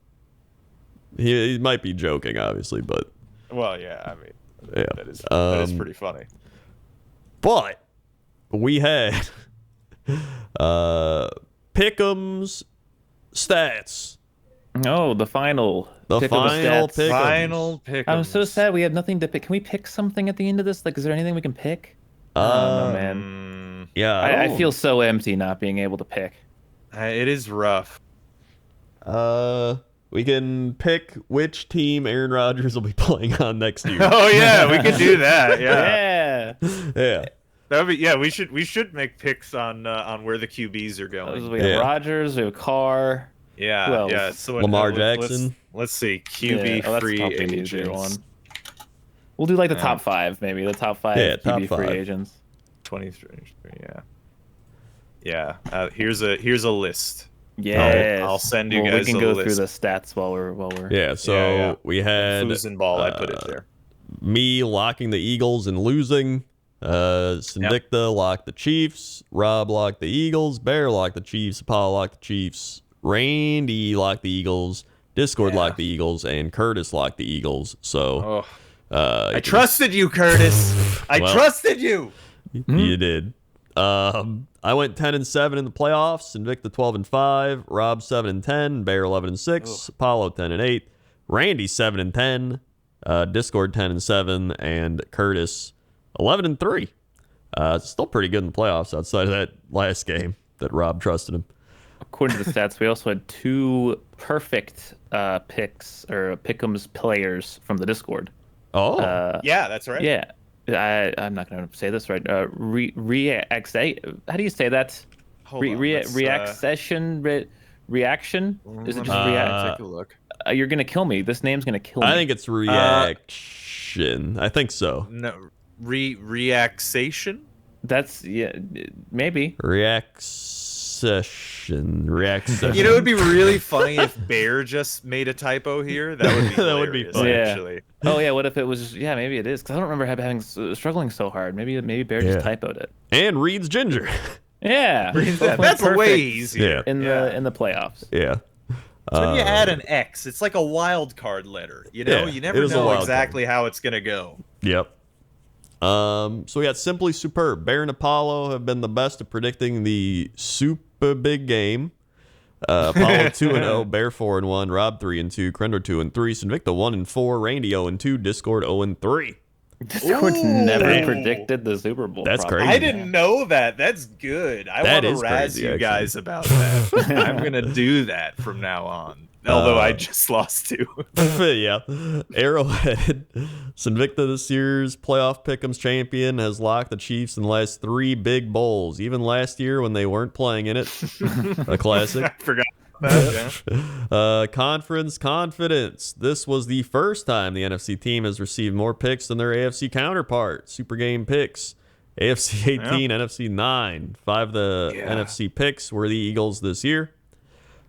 He might be joking, obviously, but. Well, yeah, I mean, yeah, that is pretty funny. But we had Pick'em's stats. Oh, the final. Final Pick'em. I'm so sad we have nothing to pick. Can we pick something at the end of this? Like, is there anything we can pick? Oh, man. Yeah. I feel so empty not being able to pick. It is rough. We can pick which team Aaron Rodgers will be playing on next year. Oh yeah, we can do that. Yeah. Yeah. That would be, we should make picks on where the QBs are going. We have Rodgers, we have Carr. Yeah, yeah. So Lamar Jackson. Let's see, QB free agents. We'll do like the top 5, maybe the top 5 QB free agents. 23. Yeah. Here's a list. Yeah. I'll send you guys. We can a go list. through the stats while we're. Yeah. So we had Foos and ball. I put it there. Me locking the Eagles and losing. Syndicta locked the Chiefs. Rob locked the Eagles. Bear locked the Chiefs. Apollo locked the Chiefs. Randy locked the Eagles. Discord locked the Eagles, and Curtis locked the Eagles. So, I trusted you, Curtis. I trusted you. You did. I went 10-7 in the playoffs. Invicta 12-5. Rob 7-10. Bear 11-6. Apollo 10-8. Randy 7-10. Discord 10-7, and Curtis 11-3. Still pretty good in the playoffs outside of that last game that Rob trusted him. According to the stats, we also had 2 perfect picks or Pick'em's players from the Discord. Oh, yeah, that's right. Yeah, I'm not going to say this right. How do you say that? Reaction. Reaction? Is it just react? Take a look. You're gonna kill me. This name's gonna kill me. I think it's reaction. I think so. No, reaxation. That's maybe. Reaction. You know, it would be really funny if Bear just made a typo here. That would be That would be hilarious, funny. actually. Oh yeah, what if it was? Yeah, maybe it is. Because I don't remember having struggling so hard. Maybe Bear just typoed it. And Reed's ginger. Yeah, That's perfect way easier. Yeah. in the playoffs. Yeah. So when you add an X, it's like a wild card letter. You know, Yeah, you it never is a know wild exactly how it's gonna go. Yep. So we got Simply Superb. Bear and Apollo have been the best at predicting the super big game. Apollo 2-0, Bear 4-1, Rob 3-2, Krendor 2-3, Sinvicta 1-4, Randy 0-2, Discord 0-3. Discord's never predicted the Super Bowl. That's probably. crazy. I didn't know that. That's good. I That want to is razz crazy, you actually. guys about that. I'm gonna do that from now on. Although I just lost two. Yeah. Arrowhead. Sinvicta, this year's playoff pick'ems champion, has locked the Chiefs in the last 3 big bowls. Even last year when they weren't playing in it. A classic. I forgot about that. Yeah. Conference confidence. This was the first time the NFC team has received more picks than their AFC counterpart. Super game picks. AFC 18, NFC 9. 5 of the NFC picks were the Eagles this year.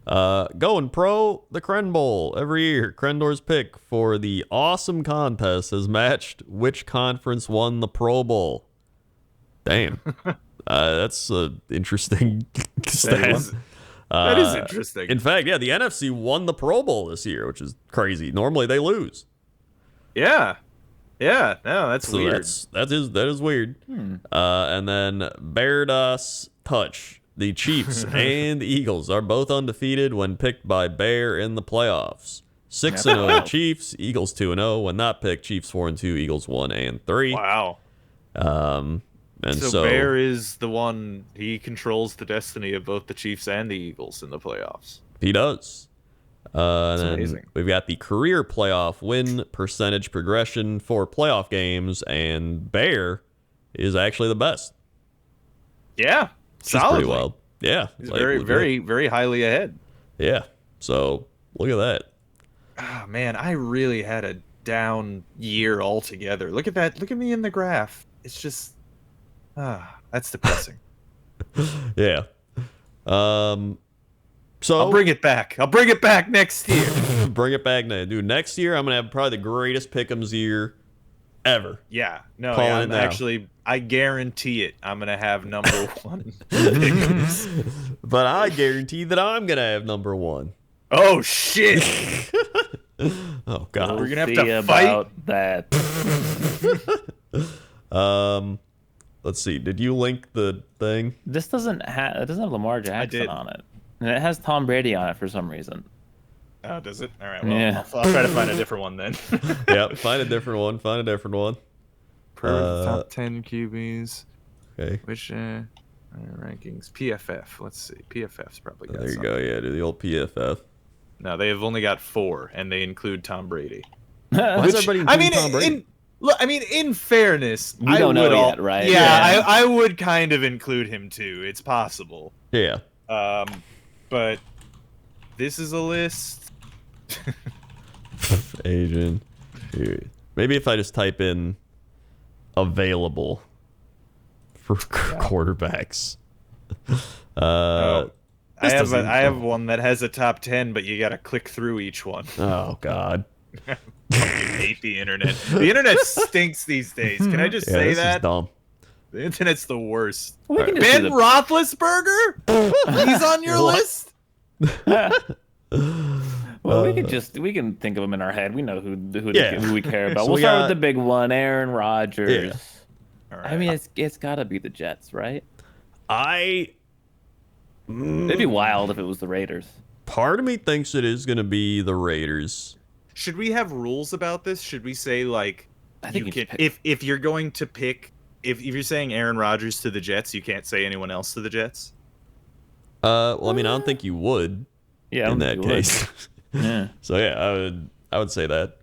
Going pro, the Kren Bowl. Every year, Krendor's pick for the awesome contest has matched which conference won the Pro Bowl. Damn. That's interesting stat. That is interesting. In fact, yeah, the NFC won the Pro Bowl this year, which is crazy. Normally they lose. Yeah. No, that's So weird. that is weird. And then Beardas Touch. The Chiefs and the Eagles are both undefeated when picked by Bear in the playoffs. 6-0 Chiefs, Eagles 2-0. When not picked, Chiefs 4-2, Eagles 1-3. Wow. And so Bear is the one. He controls the destiny of both the Chiefs and the Eagles in the playoffs. he does. And then amazing. we've got the career playoff win percentage progression for playoff games, and Bear is actually the best. Yeah. Which is Solidly. pretty wild. Yeah. He's like, very, legit. very, very highly ahead. Yeah. So look at that. Oh, man, I really had a down year altogether. Look at that. Look at me in the graph. It's just, that's depressing. Yeah. So I'll bring it back. I'll bring it back next year. bring it back now, dude. Next year I'm gonna have probably the greatest pick'ems year ever. Yeah. No, Calling yeah, it I'm now. actually, I guarantee it. I'm going to have number one pickers. But I guarantee that I'm gonna have number 1. Oh, shit. Oh god. We're gonna have See to fight? about that. Let's see. Did you link the thing? This doesn't have Lamar Jackson did. on it, and it has Tom Brady on it for some reason. Oh, does it? All right. Well, Yeah. I'll try to find a different one then. Yep. Find a different one. Find a different one. Per top 10 QBs. Okay. Which rankings? PFF. Let's see. PFF's probably got There you some. go. Yeah. Do the old PFF. No, they have only got 4, and they include Tom Brady. Why is everybody I including mean, Tom Brady? in fairness, We I don't know would yet, right? Yeah, Yeah. I would kind of include him too. It's possible. Yeah. But this is a list. Asian. Here. Maybe if I just type in available for quarterbacks. I have doesn't- I have one that has a top 10, but you got to click through each one. Oh God. I hate the internet. The internet stinks these days. Can I just Yeah, say this is that? dumb. The internet's the worst. We can just Ben do the- Roethlisberger? He's on your What? list? Well, we can think of them in our head. We know who Yeah. who we care about. So we'll we start got- with the big one, Aaron Rodgers. All I mean, it's got to be the Jets, right? It'd be wild if it was the Raiders. Part of me thinks it is going to be the Raiders. Should we have rules about this? Should we say like I think you you can, pick- if you're going to pick if you're saying Aaron Rodgers to the Jets, you can't say anyone else to the Jets? Well, I mean, I don't think you would Yeah, I in don't that think you would. case. Yeah. So yeah, I would say that.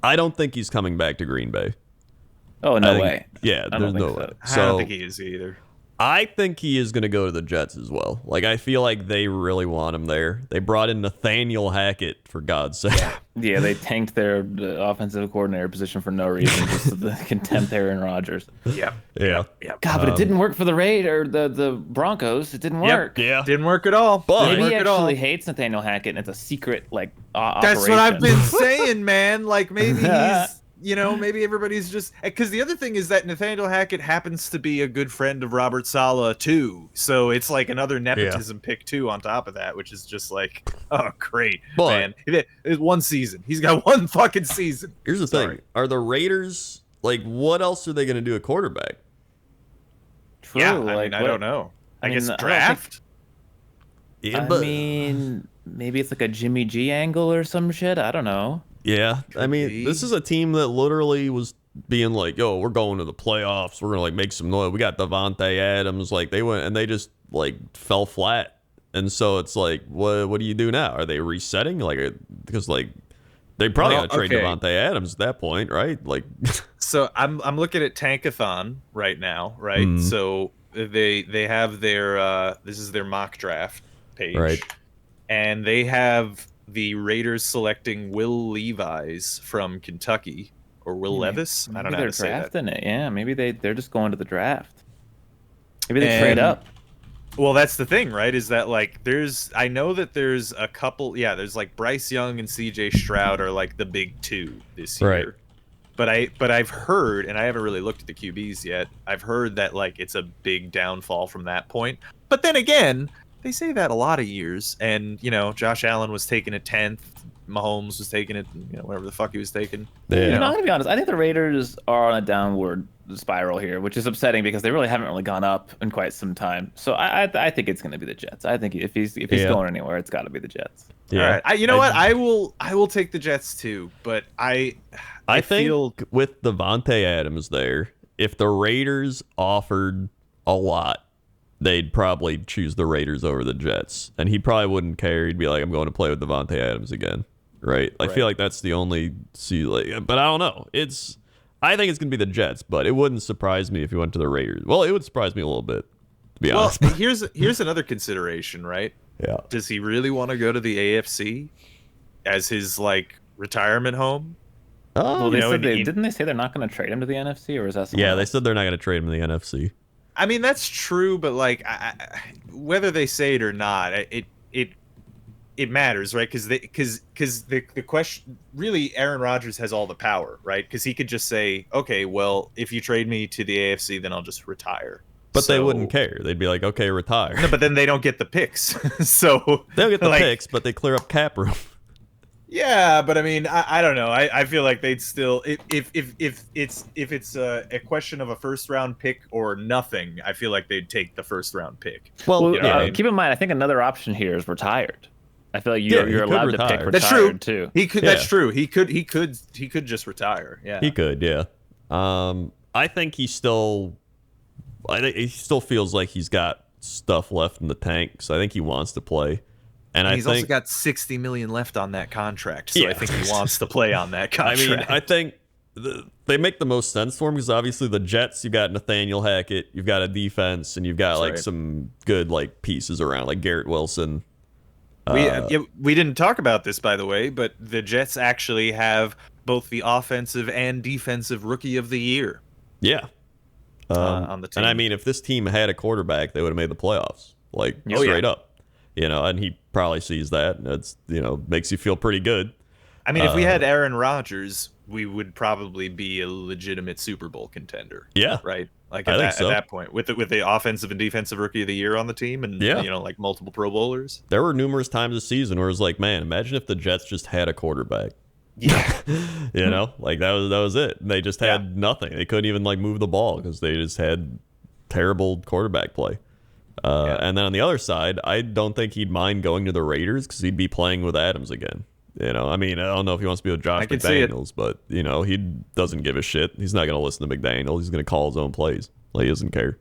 I don't think he's coming back to Green Bay. Oh I no think- way. Yeah, I there's don't no think way. so. I So don't think he is either. I think he is going to go to the Jets as well. Like, I feel like they really want him there. They brought in Nathaniel Hackett, for God's sake. Yeah, they tanked their offensive coordinator position for no reason, just to the contempt Aaron Rodgers. Yeah. God, but it didn't work for the Broncos. It didn't work. Yeah. Didn't work at all. But Maybe he actually hates Nathaniel Hackett, and it's a secret That's operation. what I've been saying, man. Like, maybe he's, maybe everybody's just, because the other thing is that Nathaniel Hackett happens to be a good friend of Robert Saleh too, so it's like another nepotism pick too on top of that, which is just like, oh great, man. It's one season. He's got one fucking season. Here's the thing: are the Raiders, like, what else are they going to do at quarterback? True. Yeah, I don't know. I guess draft. Yeah, maybe it's like a Jimmy G angle or some shit. I don't know. Yeah, I mean, this is a team that literally was being like, "Yo, we're going to the playoffs. We're gonna like make some noise." We got Devontae Adams. Like, they went and they just like fell flat. And so it's like, what do you do now? Are they resetting? Like, because like they probably got to trade Devontae Adams at that point, right? Like, so I'm looking at Tankathon right now, right? Mm-hmm. So they have their this is their mock draft page, right? And they have the Raiders selecting Will Levis from Kentucky, or Will Levis. I don't know how to say that. They're drafting it. Yeah, maybe they're just going to the draft. Maybe they trade up. Well, that's the thing, right? Is that like I know that there's a couple. Yeah, there's like Bryce Young and C.J. Stroud are like the big two this year. Right. But I've heard, and I haven't really looked at the QBs yet. I've heard that like it's a big downfall from that point. But then again, they say that a lot of years, and Josh Allen was taking it 10th, Mahomes was taking it, whatever the fuck he was taking. Yeah. I'm gonna be honest. I think the Raiders are on a downward spiral here, which is upsetting because they really haven't really gone up in quite some time. So I think it's gonna be the Jets. I think if he's going anywhere, it's got to be the Jets. Yeah. All right. You know what? I will take the Jets too, but I think with Devontae Adams there, if the Raiders offered a lot, they'd probably choose the Raiders over the Jets. And he probably wouldn't care. He'd be like, I'm going to play with Devontae Adams again. Right? I feel like that's the only but I don't know. I think it's going to be the Jets, but it wouldn't surprise me if he went to the Raiders. Well, it would surprise me a little bit, to be honest. Well, here's another consideration, right? Yeah. Does he really want to go to the AFC as his like retirement home? Oh, well, didn't they say they're not going to trade him to the NFC, or is that something else? They said they're not going to trade him to the NFC. I mean, that's true, but like, whether they say it or not, it matters, right? Because the question really, Aaron Rodgers has all the power, right? Because he could just say, okay, well, if you trade me to the AFC, then I'll just retire. But they wouldn't care. They'd be like, okay, retire. No, but then they don't get the picks. So they'll get the picks, but they clear up cap room. Yeah, but I mean, I don't know. I feel like they'd still, if it's a question of a first round pick or nothing, I feel like they'd take the first round pick. Well, keep in mind, I think another option here is retired. I feel like you're allowed to pick retired. That's true. Too. He could. Yeah. That's true. He could just retire. Yeah. He could. Yeah. I think he still feels like he's got stuff left in the tank, so I think he wants to play. And he's also got $60 million left on that contract, so I think he wants to play on that contract. I mean, I think they make the most sense for him because obviously the Jets, you've got Nathaniel Hackett, you've got a defense, and you've got some good like pieces around, like Garrett Wilson. We didn't talk about this, by the way, but the Jets actually have both the offensive and defensive rookie of the year. Yeah. On the team. And I mean, if this team had a quarterback, they would have made the playoffs, like straight up. And he probably sees that, and it's makes you feel pretty good. I mean, if we had Aaron Rodgers, we would probably be a legitimate Super Bowl contender. Yeah, right. Like at that point, with the offensive and defensive rookie of the year on the team, and like multiple Pro Bowlers. There were numerous times this season where it was like, man, imagine if the Jets just had a quarterback. Yeah, like that was it. They just had nothing. They couldn't even like move the ball because they just had terrible quarterback play. And then on the other side, I don't think he'd mind going to the Raiders because he'd be playing with Adams again. I mean, I don't know if he wants to be with Josh McDaniels, but he doesn't give a shit. He's not going to listen to McDaniels. He's going to call his own plays. Like, he doesn't care.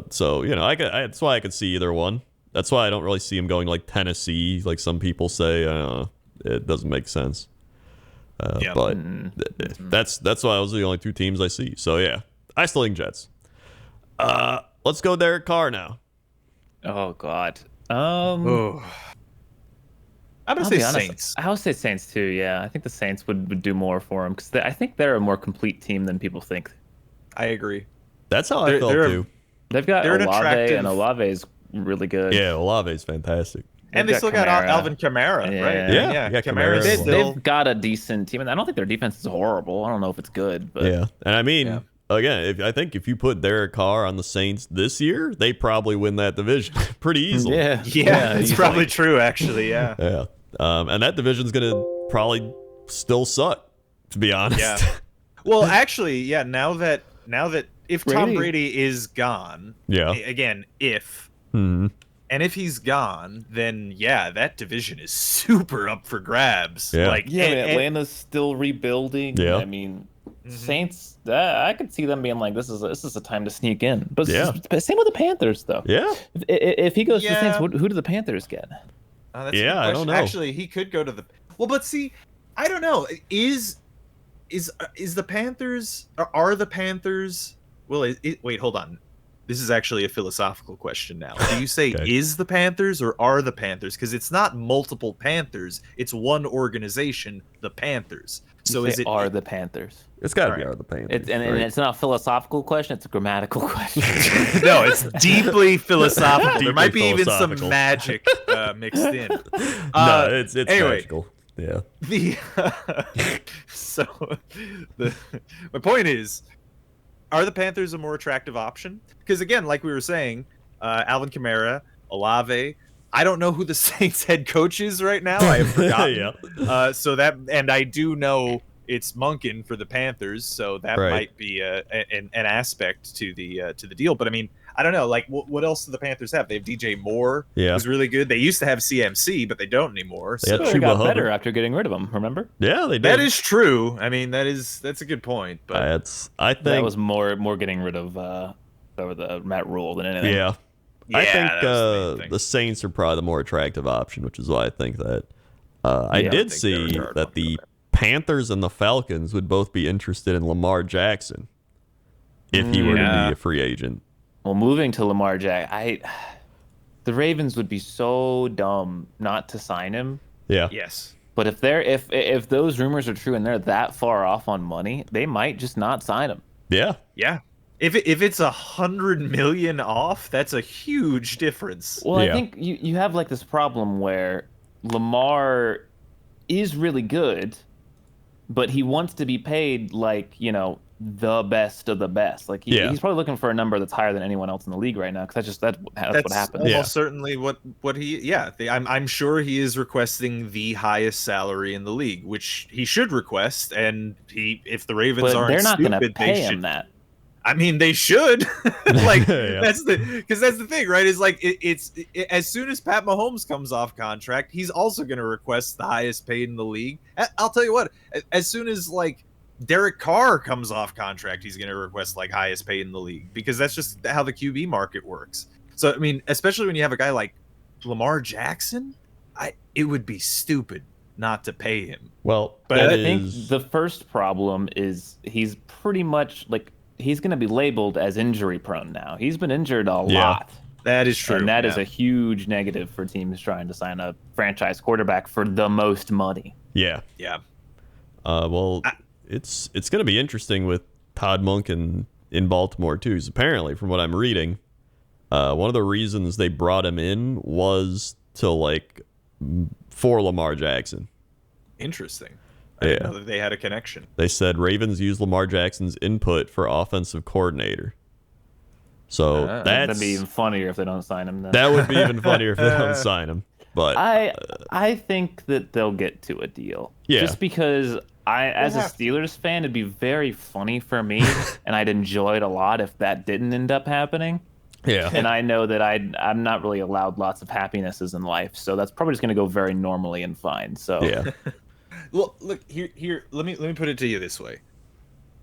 So that's why I could see either one. That's why I don't really see him going like Tennessee, like some people say. It doesn't make sense. But that's why those are the only two teams I see. So yeah, I still think Jets. let's go Derek Carr now. Oh God. Oh. I'm gonna I'll say be honest, Saints. I would say Saints too. Yeah, I think the Saints would do more for him because I think they're a more complete team than people think. I agree. That's how I felt too. They've got They're an Olave, attractive- and Olave is really good. Yeah, Olave's fantastic. And they still got Kamara. Alvin Kamara, right? Yeah, Kamara Kamara. is still. They've got a decent team, and I don't think their defense is horrible. I don't know if it's good, but Yeah, and I mean, Yeah. again, I think if you put Derek Carr on the Saints this year, they probably win that division pretty easily. yeah, Yeah, it's easily. probably true, actually. Yeah. Yeah. And that division's gonna probably still suck, to be honest. Yeah. Well, actually, yeah. Now that if Tom Brady. Brady is gone, Yeah. again, if Hmm. and if he's gone, then yeah, that division is super up for grabs. Yeah. Like Yeah, I mean, and- Atlanta's still rebuilding. Yeah. I mean, Saints. I could see them being like, this is a time to sneak in. But Yeah. same with the Panthers, though. Yeah. If he goes to the Yeah. Saints, who do the Panthers get? Oh, that's a Yeah, good I don't question. know. Actually, he could go to the. Well, but see, I don't know. Is the Panthers? Are the Panthers? Well, wait, hold on. This is actually a philosophical question now. Do you say Okay. is the Panthers or are the Panthers? Because it's not multiple Panthers. It's one organization, the Panthers. So You is say it? are the Panthers? It's got to All be right. Are the Panthers. It's and right? it's not a philosophical question; it's a grammatical question. No, it's deeply philosophical. There Deeply might be even some philosophical. magic mixed in. No, it's anyway. magical. Yeah. The so my point is, are the Panthers a more attractive option? Because again, like we were saying, Alvin Kamara, Olave. I don't know who the Saints head coach is right now. I have forgotten. Yeah. So that, and I do know it's Monken for the Panthers, so that Right. might be an aspect to the deal. But I mean, I don't know. Like, what else do the Panthers have? They have DJ Moore, Yeah. who's really good. They used to have CMC, but they don't anymore. They had So They Chuba got Hubbard. better after getting rid of him. Remember? Yeah, they did. that is true. I mean, that's a good point. But I That think. was more getting rid of the Matt Rule than anything. Yeah. I Yeah, think that was the main thing. the Saints are probably the more attractive option, which is why I think that. I Yeah, I did think see they're hard that on the Panthers and the Falcons would both be interested in Lamar Jackson if he were to Yeah. be a free agent. Well, moving to Lamar the Ravens would be so dumb not to sign him. Yeah. yes, But if those rumors are true and they're that far off on money, they might just not sign him. Yeah. yeah. If it's 100 million off, that's a huge difference. Well, Yeah. I think you have like this problem where Lamar is really good, but he wants to be paid like, the best of the best. Like Yeah. he's probably looking for a number that's higher than anyone else in the league right now because that's what happens. Almost Yeah. certainly what he. Yeah, I'm sure he is requesting the highest salary in the league, which he should request. And if the Ravens But aren't they're not stupid, going to pay they him should. that. I mean, they should. Like Yeah. that's the thing, right? Is like it's as soon as Pat Mahomes comes off contract, he's also going to request the highest paid in the league. I'll tell you what. As soon as like Derek Carr comes off contract, he's going to request like highest paid in the league because that's just how the QB market works. So I mean, especially when you have a guy like Lamar Jackson, it would be stupid not to pay him. Well, But that I think is- the first problem is he's pretty much like he's going to be labeled as injury prone now. He's been injured a Yeah. lot. That is true. And that is yeah. a huge negative for teams trying to sign a franchise quarterback for the most money. yeah. Yeah. Well, it's going to be interesting with Todd Monken in Baltimore too. 'Cause apparently, from what I'm reading, one of the reasons they brought him in was to for Lamar Jackson. Interesting. I didn't Yeah. know that they had a connection. They said Ravens use Lamar Jackson's input for offensive coordinator. So Ah. That'd be even funnier if they don't sign him. Then. that would be even funnier if they don't sign him. But I think that they'll get to a deal. Yeah. Just because as a have to. Steelers fan, it'd be very funny for me, and I'd enjoy it a lot if that didn't end up happening. yeah, And I know that I'm not really allowed lots of happinesses in life, so that's probably just going to go very normally and fine. So yeah, Well, look here. Let me put it to you this way.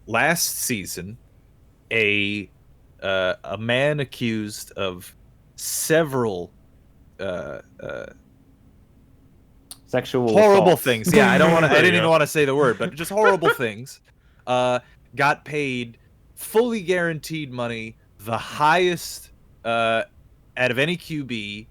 Last season, a man accused of several sexual horrible assaults. things. Yeah, I don't want to. I didn't Yeah. even want to say the word, but just horrible things. Got paid fully guaranteed money the highest out of any QB,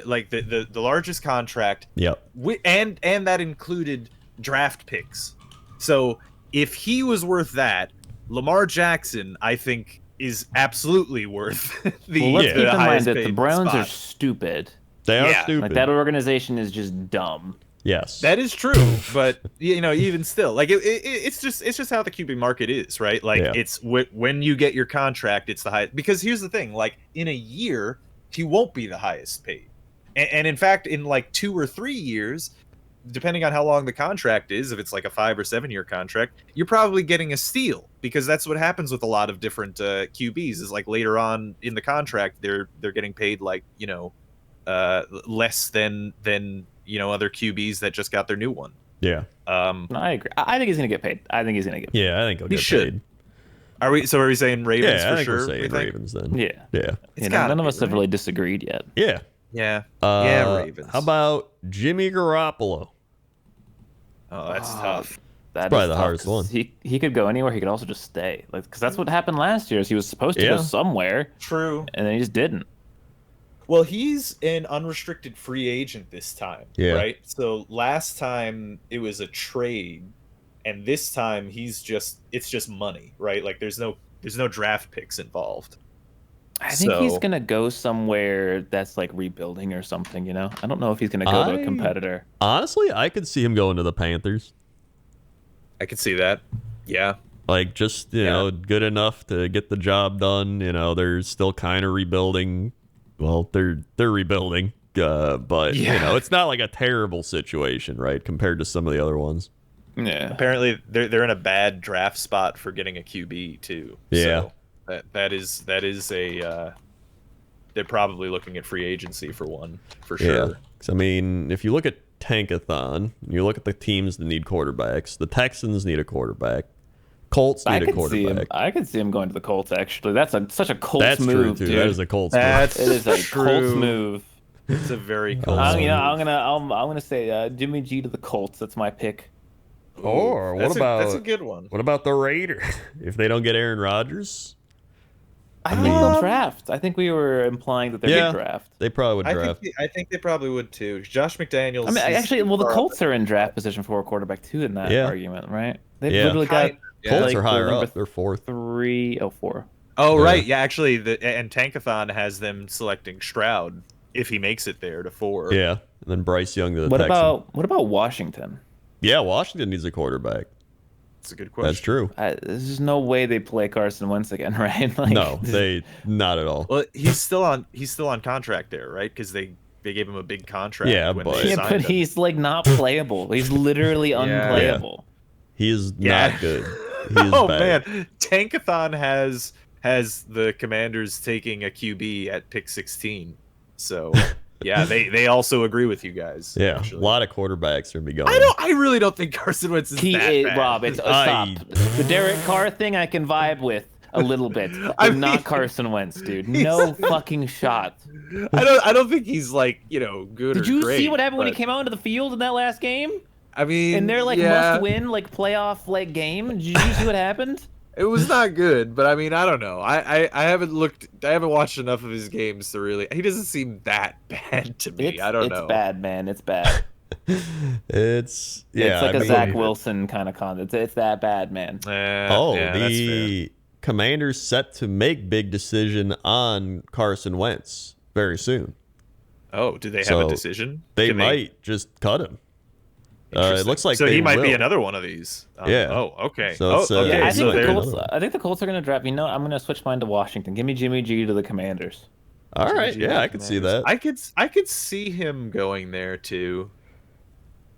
like the largest contract. Yep. And that included draft picks. So if he was worth that, Lamar Jackson, I think, is absolutely worth the. Well, let's keep in mind that the Browns spot. are stupid. They are Yeah. stupid. Like that organization is just dumb. Yes. That is true, but even still, like it's just how the QB market is, right? Like it's when you get your contract, it's the highest. Because here's the thing: like in a year, he won't be the highest paid, and in fact, in like 2 or 3 years, depending on how long the contract is, if it's like a 5 or 7 year contract, you're probably getting a steal, because that's what happens with a lot of different QBs. Is like later on in the contract, they're getting paid like less than other QBs that just got their new one. Yeah. No, I agree. I think he's gonna get paid. I think he's gonna get paid. Yeah, I think he'll He get should. paid. Are we saying Ravens Yeah, I for think sure? we're we saying think? Ravens then. Yeah. Yeah. None of us have really disagreed yet. Yeah. Yeah. Ravens. How about Jimmy Garoppolo? Oh, that's tough. That probably is the tough, hardest 'cause one. He could go anywhere. He could also just stay. Like, because that's what happened last year. Is he was supposed to go somewhere, True. and then he just didn't. Well, he's an unrestricted free agent this time, right? So last time it was a trade, and this time it's just money, right? Like there's no draft picks involved. I think he's gonna go somewhere that's like rebuilding or something. I don't know if he's gonna go to a competitor. Honestly, I could see him going to the Panthers. I could see that. Yeah. Like just good enough to get the job done. They're still kind of rebuilding. Well, they're rebuilding, but it's not like a terrible situation, right, compared to some of the other ones. Yeah. Apparently, they're in a bad draft spot for getting a QB too. Yeah. So that is a. They're probably looking at free agency for one, for sure. Yeah. 'Cause, I mean, if you look at Tankathon, you look at the teams that need quarterbacks. The Texans need a quarterback. Colts need a quarterback. I could see him going to the Colts. Actually, that's such a Colts That's move, true too. dude. That is a Colts That's move. It is a true. Colts move. It's a very cool. I'm gonna say Jimmy G to the Colts. That's my pick. Or what about that's a good one. What about the Raiders? If they don't get Aaron Rodgers, I think they'll draft. I think we were implying that they're gonna draft. they probably would draft. I think they probably would too. Josh McDaniels. I mean, actually, the Colts are in draft position for a quarterback too in that argument, right? They've literally got Colts are higher number up. They're fourth. 4. Oh right, yeah. Actually, and Tankathon has them selecting Stroud if he makes it there to 4. Yeah, and then Bryce Young to the What Texans. about Washington? Yeah, Washington needs a quarterback. That's a good question. That's true. There's no way they play Carson Wentz again, right? Like, No, they not at all. Well, he's still on contract there, right? Because they gave him a big contract. Yeah, when but- they Yeah, signed but him. he's like not playable. He's literally unplayable. He is Yeah. not good. He is Oh bad. man, Tankathon has the Commanders taking a QB at pick 16. So yeah, they also agree with you guys. Yeah, actually. a lot of quarterbacks are gonna be going. I really don't think Carson Wentz is that bad. Rob, it's stop. The Derek Carr thing I can vibe with a little bit, but not Carson Wentz, dude. No fucking shot. I don't think he's like good. Did you great, see what happened when he but- came out into the field in that last game? I mean, And they're like must win, like playoff like game. Did you see what happened? It was not good, but I mean, I don't know. I haven't watched enough of his games to really. He doesn't seem that bad to me. I don't know. It's bad, man. It's bad. It's It's like I a mean- Zach Wilson kind of content. It's that bad, man. Yeah, that's fair. The Commanders set to make big decision on Carson Wentz very soon. Oh, do they have So, a decision? They Can might just cut him. It Interesting. looks like so. they He might be will. another one of these. Yeah. Oh, okay. So it's, okay. Yeah, I so think the they're- Colts. I think the Colts are going to draft. I'm going to switch mine to Washington. Give me Jimmy G to the Commanders. All right, GG yeah, I could see that. I could see him going there too.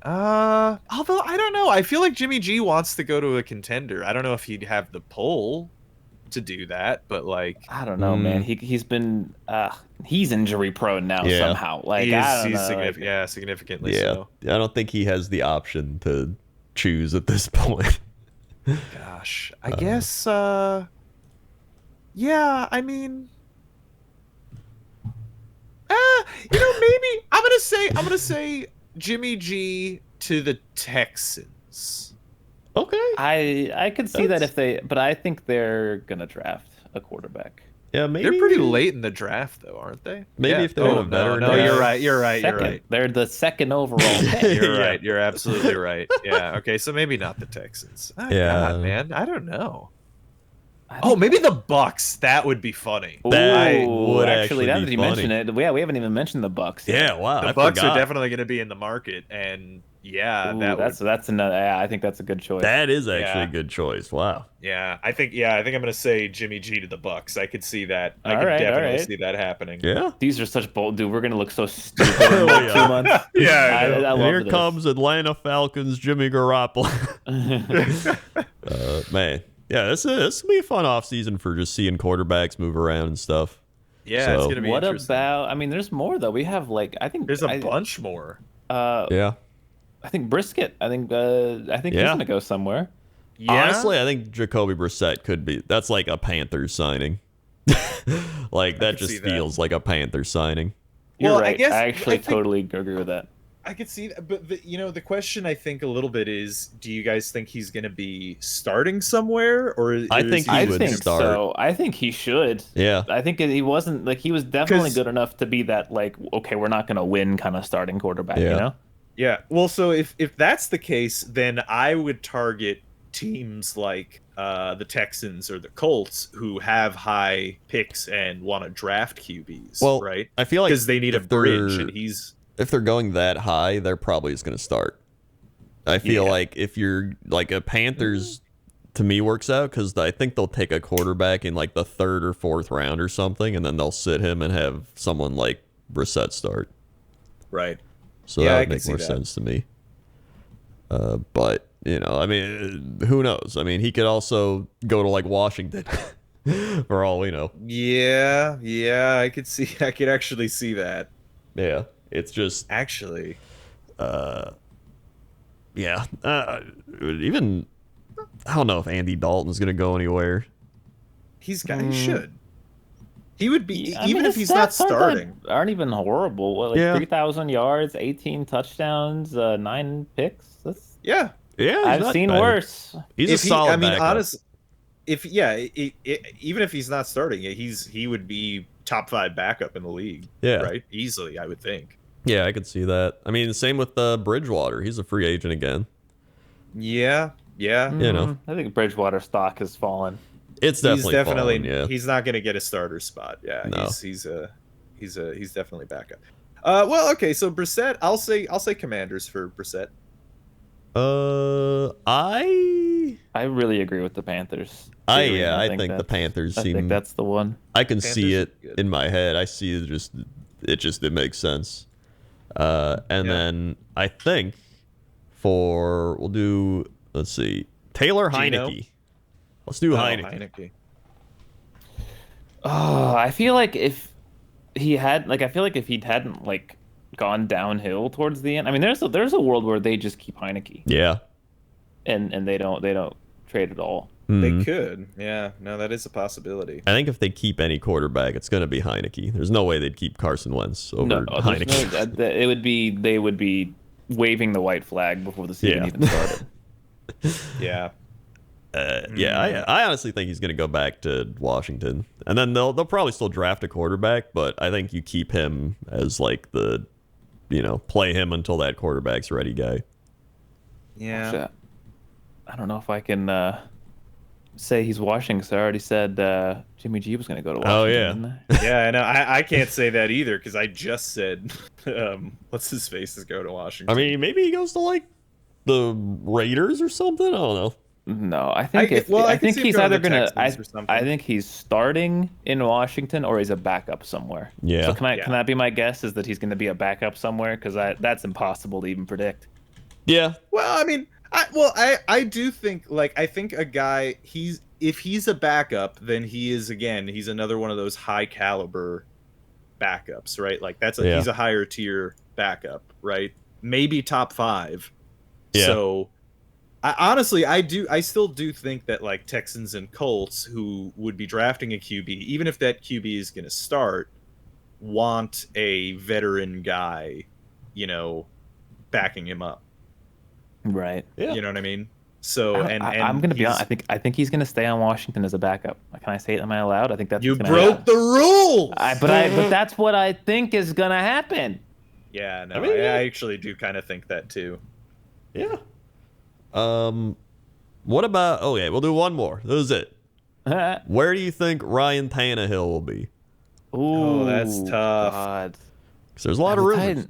Although I don't know. I feel like Jimmy G wants to go to a contender. I don't know if he'd have the pull to do that, but like I don't know, man. He's been he's injury prone now Yeah. somehow. Like he's I don't know. significant. Yeah, significantly Yeah, so. I don't think he has the option to choose at this point. Gosh, I guess. Yeah, I mean. Maybe I'm gonna say Jimmy G to the Texans. Okay. I could see that if they, but I think they're gonna draft a quarterback. Yeah, maybe They're pretty late in the draft, though, aren't they? Maybe if they want a veteran No, guy. you're right. You're right. You're Second. right. They're the second overall pick. You're Yeah. right. You're absolutely right. Yeah. Okay. So maybe not the Texans. Oh, Yeah. God, man. I don't know. Oh, maybe the Bucks. That would be funny. That Ooh, would actually, now actually that be you funny. mention it, yeah, we haven't even mentioned the Bucks yet. Yeah, wow. The I Bucks forgot. are definitely going to be in the market, and yeah, Ooh, that would, that's another. Yeah, I think that's a good choice. That is actually Yeah. a good choice. Wow. I think I'm going to say Jimmy G to the Bucks. I could see that. I All could right, definitely all right. see that happening. Yeah. These are such bold, dude. We're gonna look so stupid in like Yeah. 2 months. Yeah, I know. I love Here this. comes Atlanta Falcons Jimmy Garoppolo. Man. Yeah, this will be a fun offseason for just seeing quarterbacks move around and stuff. Yeah, So- it's going to be What interesting. about? I mean, there's more though. We have like I think There's a bunch more. Yeah. I think Brisket. I think he's Yeah. gonna go somewhere. Yeah? Honestly, I think Jacoby Brissett could be. That's like a Panthers signing. Like, that could see just that. feels like a Panthers signing. You're Well, I right. guess- I actually I think- totally agree with that. I could see that, but the question I think a little bit is, do you guys think he's going to be starting somewhere, or I is think he he I would think start. so. I think he should. Yeah. I think he wasn't like he was definitely 'Cause- good enough to be that like okay, we're not gonna win kind of starting quarterback. Yeah. You know. Yeah. Well, so if that's the case, then I would target teams like the Texans or the Colts who have high picks and want to draft QBs, Well, right? I feel like Because they need a if they're- bridge, and he's if they're going that high, they're probably just going to start. I feel Yeah. like if you're like a Panthers, to me works out because I think they'll take a quarterback in like the 3rd or 4th round or something, and then they'll sit him and have someone like Brissett start. right. So Yeah, I that would can make see more that. sense to me. But I mean, who knows? I mean, he could also go to like Washington, for all we know. Yeah, I could actually see that. Yeah, it's just Actually, yeah. Even I don't know if Andy Dalton's gonna go anywhere. he should. He would be I mean, even if his he's not stats starting. aren't even horrible. What, like Yeah. 3,000 yards, 18 touchdowns, 9 picks. That's, Yeah. Yeah, he's I've not seen bad. worse. He's a If he, solid I mean, backup. honest, if even if he's not starting, he would be top 5 backup in the league. Yeah. Right. Easily, I would think. Yeah, I could see that. I mean, same with Bridgewater. He's a free agent again. Yeah. Yeah. You know. I think Bridgewater stock has fallen. It's He's definitely definitely fallen, yeah. he's not going to get a starter spot. Yeah. No. He's definitely backup. Well, okay. So Brissett, I'll say Commanders for Brissett. I really agree with the Panthers. I theory. think the that's- Panthers I think seem. that's the one. I can see Panthers it are good. in my head. I see it makes sense. And Yeah. then I think we'll do, let's see, Taylor Geno? Heineke. Let's do Oh, Heineke. Oh, I feel like if he hadn't like gone downhill towards the end. I mean, there's a world where they just keep Heineke Yeah. and they don't trade at all. They Mhm. could. Yeah. No, that is a possibility. I think if they keep any quarterback, it's going to be Heineke. There's no way they'd keep Carson Wentz over No, Heineke. they would be waving the white flag before the season Yeah. even started. Yeah. Yeah, I honestly think he's going to go back to Washington, and then they'll probably still draft a quarterback, but I think you keep him as like the, play him until that quarterback's ready guy. Yeah. Shit. I don't know if I can say he's Washington because I already said Jimmy G was going to go to Washington. Oh, yeah. didn't I? Yeah, I know. I can't say that either because I just said, what's his face is go to Washington. I mean, maybe he goes to like the Raiders or something. I don't know. No, I think I can think see him he's going to either the gonna. Texans or something. I think he's starting in Washington or he's a backup somewhere. Yeah. So can Yeah. that be my guess? Is that he's going to be a backup somewhere? Because that's impossible to even predict. Yeah, Well, I mean, I do think I think a guy if he's a backup, then he's another one of those high caliber backups, right? Like Yeah. he's a higher tier backup, right? Maybe top 5. Yeah. So I still do think that like Texans and Colts who would be drafting a QB, even if that QB is going to start, want a veteran guy, backing him up. Right. yeah. You know what I mean? So and I'm gonna be honest. I think he's gonna stay on Washington as a backup. Can I say it? Am I allowed? I think that's you what's broke happen. the rules. But that's what I think is gonna happen. Yeah, no, I mean, I actually do kind of think that too. Yeah. What about? Oh yeah, we'll do one more. That was it. Where do you think Ryan Tannehill will be? Ooh, that's tough. God. Because there's a lot of rumors.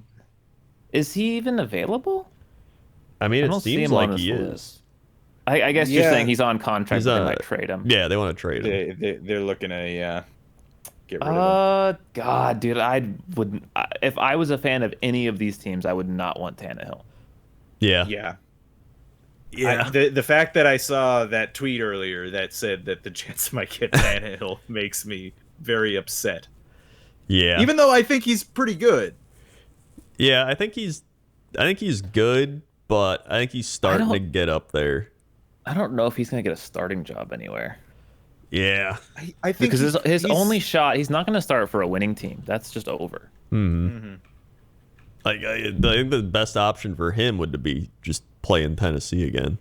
Is he even available? I mean, it seems like he is. I guess you're saying he's on contract. They might trade him. Yeah, they want to trade him. They're looking to get rid of him. God, dude, if I was a fan of any of these teams, I would not want Tannehill. Yeah. The fact that I saw that tweet earlier that said that the Jets might get Tannehill makes me very upset. Yeah. Even though I think he's pretty good. Yeah, I think he's good, but I think he's starting to get up there. I don't know if he's gonna get a starting job anywhere. Yeah. I think because his only shot, he's not gonna start for a winning team. That's just over. Mm-hmm. I think the best option for him would be just play in Tennessee again.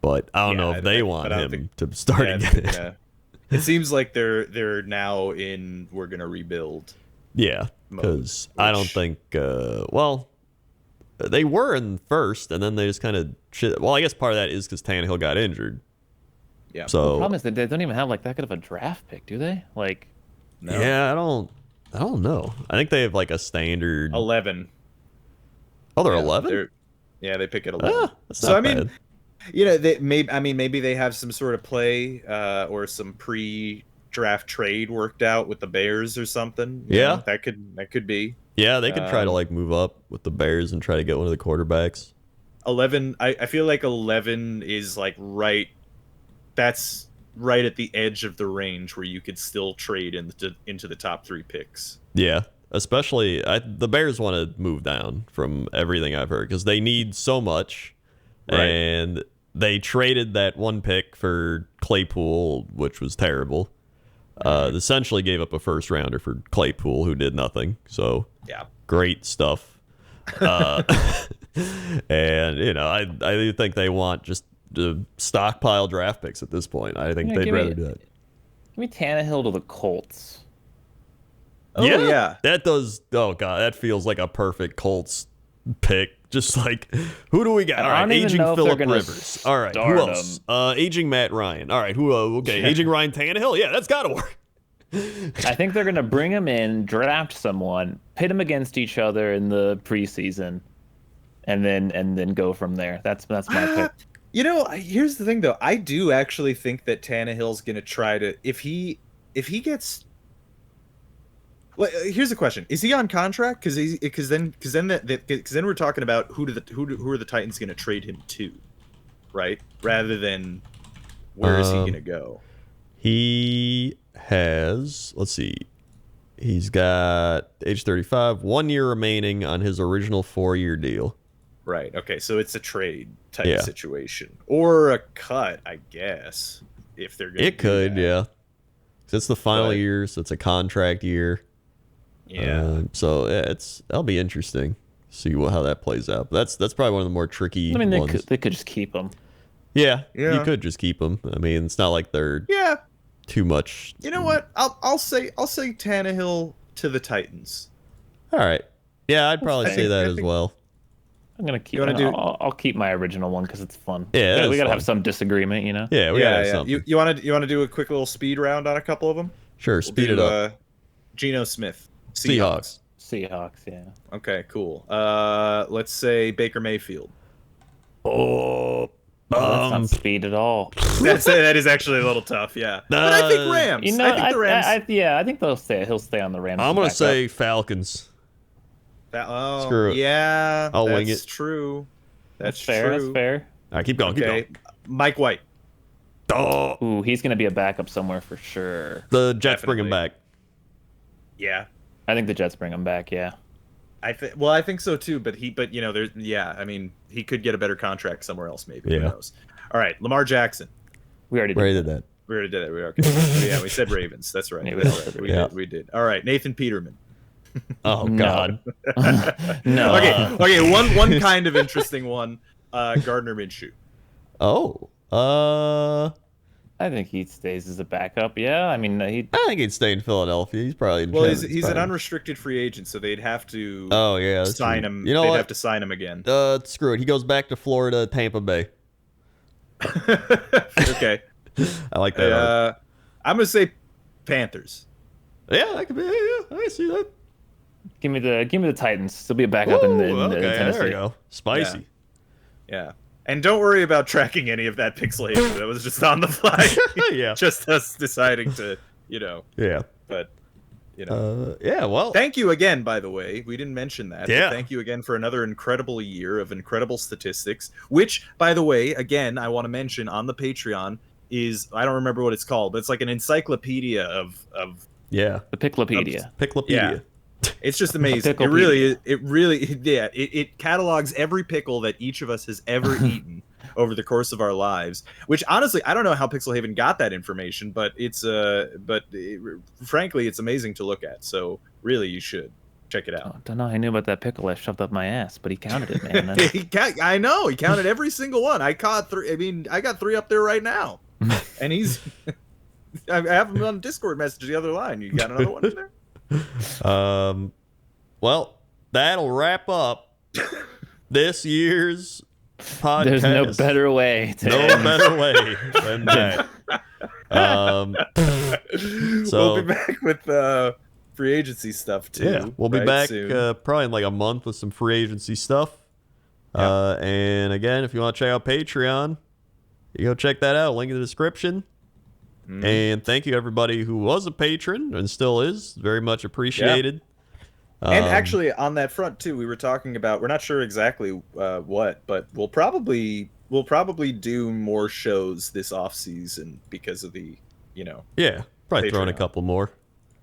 But I don't know if they want him to start again. It seems like they're now in we're gonna rebuild. Yeah, because I don't think. They were in first, and then they just kind of shit. Well, I guess part of that is because Tannehill got injured. Yeah. So the problem is that they don't even have like that good of a draft pick, do they? Like, no. Yeah, I don't know. I think they have like a standard 11. Oh, they're 11. They pick at 11. That's not bad. Maybe they have some sort of play or some pre-draft trade worked out with the Bears or something. You know, that could be. Yeah, they could try to like move up with the Bears and try to get one of the quarterbacks. 11. I feel like 11 is like right. That's right at the edge of the range where you could still trade into the top 3 picks. Yeah, especially the Bears want to move down from everything I've heard because they need so much, and they traded that 1 pick for Claypool, which was terrible. Essentially gave up a first rounder for Claypool, who did nothing. So great stuff. And I do think they want just to stockpile draft picks at this point. I think they'd rather do that. Give me Tannehill to the Colts. Oh yeah, that does. Oh god, that feels like a perfect Colts pick. Just like, who do we got? All right, aging Phillip Rivers. All right, who else? Aging Matt Ryan. All right, who? Okay, aging Ryan Tannehill. Yeah, that's gotta work. I think they're gonna bring him in, draft someone, pit them against each other in the preseason, and then go from there. That's my pick. Here's the thing though. I do actually think that Tannehill's gonna try to if he gets. Well, here's the question: is he on contract? Because then we're talking about who are the Titans going to trade him to, right? Rather than where is he going to go? He has. Let's see. He's got age 35, 1 year remaining on his original 4-year deal. Right. Okay. So it's a trade type situation or a cut, I guess. If they're going. It could, yeah. It's the final year, so it's a contract year. Yeah. So that'll be interesting. See how that plays out. But that's probably one of the more tricky ones. They could just keep him. Yeah, you could just keep them. I mean, it's not like they're too much. You know what? I'll say Tannehill to the Titans. All right. Yeah, I'd probably say that as well. I'm gonna keep. I'll keep my original one because it's fun. Yeah, we gotta have some disagreement, you know. Yeah, we gotta have something. You want to do a quick little speed round on a couple of them? Sure, speed it up. Geno Smith. Seahawks, yeah. Okay, cool. Let's say Baker Mayfield. Oh, that's not speed at all. That is actually a little tough, yeah. But I think Rams. I think the Rams. I think he'll stay on the Rams. I'm gonna say Falcons. Screw it. Yeah, I'll wing it. True. That's fair. true. That's fair. All right, keep going. Keep going. Mike White. Oh. Ooh, he's gonna be a backup somewhere for sure. The Jets bring him back. Yeah. I think the Jets bring him back. Yeah. I think so too. But he could get a better contract somewhere else. Maybe. Yeah. Who knows? All right, Lamar Jackson. We already did that. We already did it. Okay. We said Ravens. That's right. We did. All right, Nathan Peterman. Oh God. No. Okay. One kind of interesting one. Gardner Minshew. Oh. I think he stays as a backup. Yeah, I mean, I think he'd stay in Philadelphia. He's probably Well, he's an unrestricted free agent, so they'd have to sign him. You know they'd what? have to sign him again. Screw it. He goes back to Florida, Tampa Bay. Okay. I like that. I'm gonna say Panthers. Yeah, that could be. Yeah, I see that. give me the Titans. He'll be a backup in Okay, Tennessee. there we go. Spicy. Yeah. And don't worry about tracking any of that pixelation. That was just on the fly. Yeah. Just us deciding to, Yeah. But, Yeah, well. Thank you again, by the way. We didn't mention that. Yeah. But thank you again for another incredible year of incredible statistics, which, by the way, again, I want to mention on the Patreon is, I don't remember what it's called, but it's like an encyclopedia of Yeah. The Picklopedia. Picklopedia. Yeah. It's just amazing. It really catalogs every pickle that each of us has ever eaten over the course of our lives. Which honestly, I don't know how Pixelhaven got that information, but frankly, it's amazing to look at. So really, you should check it out. Oh, don't know. I knew about that pickle I shoved up my ass, but he counted it, man. I know he counted every single one. I caught 3. I mean, I got 3 up there right now, and he's. I have him on Discord message the other line. You got another one in there? Well, that'll wrap up this year's podcast. There's no better way to No end. better way than that. So We'll be back with free agency stuff too. yeah, we'll be right, back soon. probably in like a month with some free agency stuff. And again, if you want to check out Patreon, you go check that out. Link in the description. And thank you everybody who was a patron and still is. Very much appreciated. And actually, on that front too, we were talking about. We're not sure exactly what, but we'll probably do more shows this off season because of the, yeah, probably throw in a Patreon. couple more.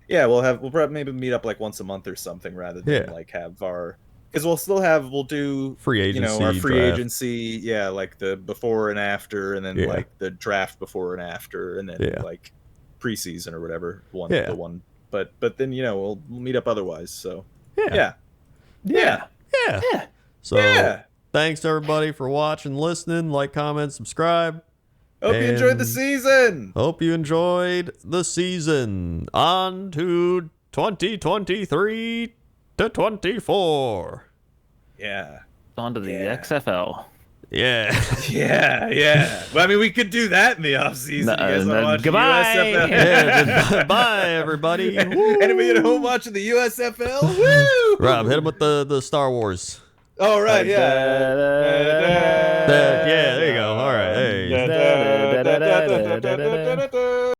Yeah, we'll probably maybe meet up like once a month or something rather than like have our. Because we'll do Free agency, our free draft. agency, like the before and after, and then like the draft before and after, and then like preseason or whatever the one. But then we'll meet up otherwise. So yeah. So thanks everybody for watching, listening, like, comment, subscribe. Hope you enjoyed the season. Hope you enjoyed the season. On to 2023 to 24. Yeah. On to the XFL. Yeah. Yeah. Well, I mean, we could do that in the off season. You guys want to watch goodbye. the USFL? Yeah, bye everybody. Woo. Anybody at home watching the USFL? Woo! Rob, hit him with the Star Wars. Oh, right, yeah. Yeah, there you go. All right. Hey.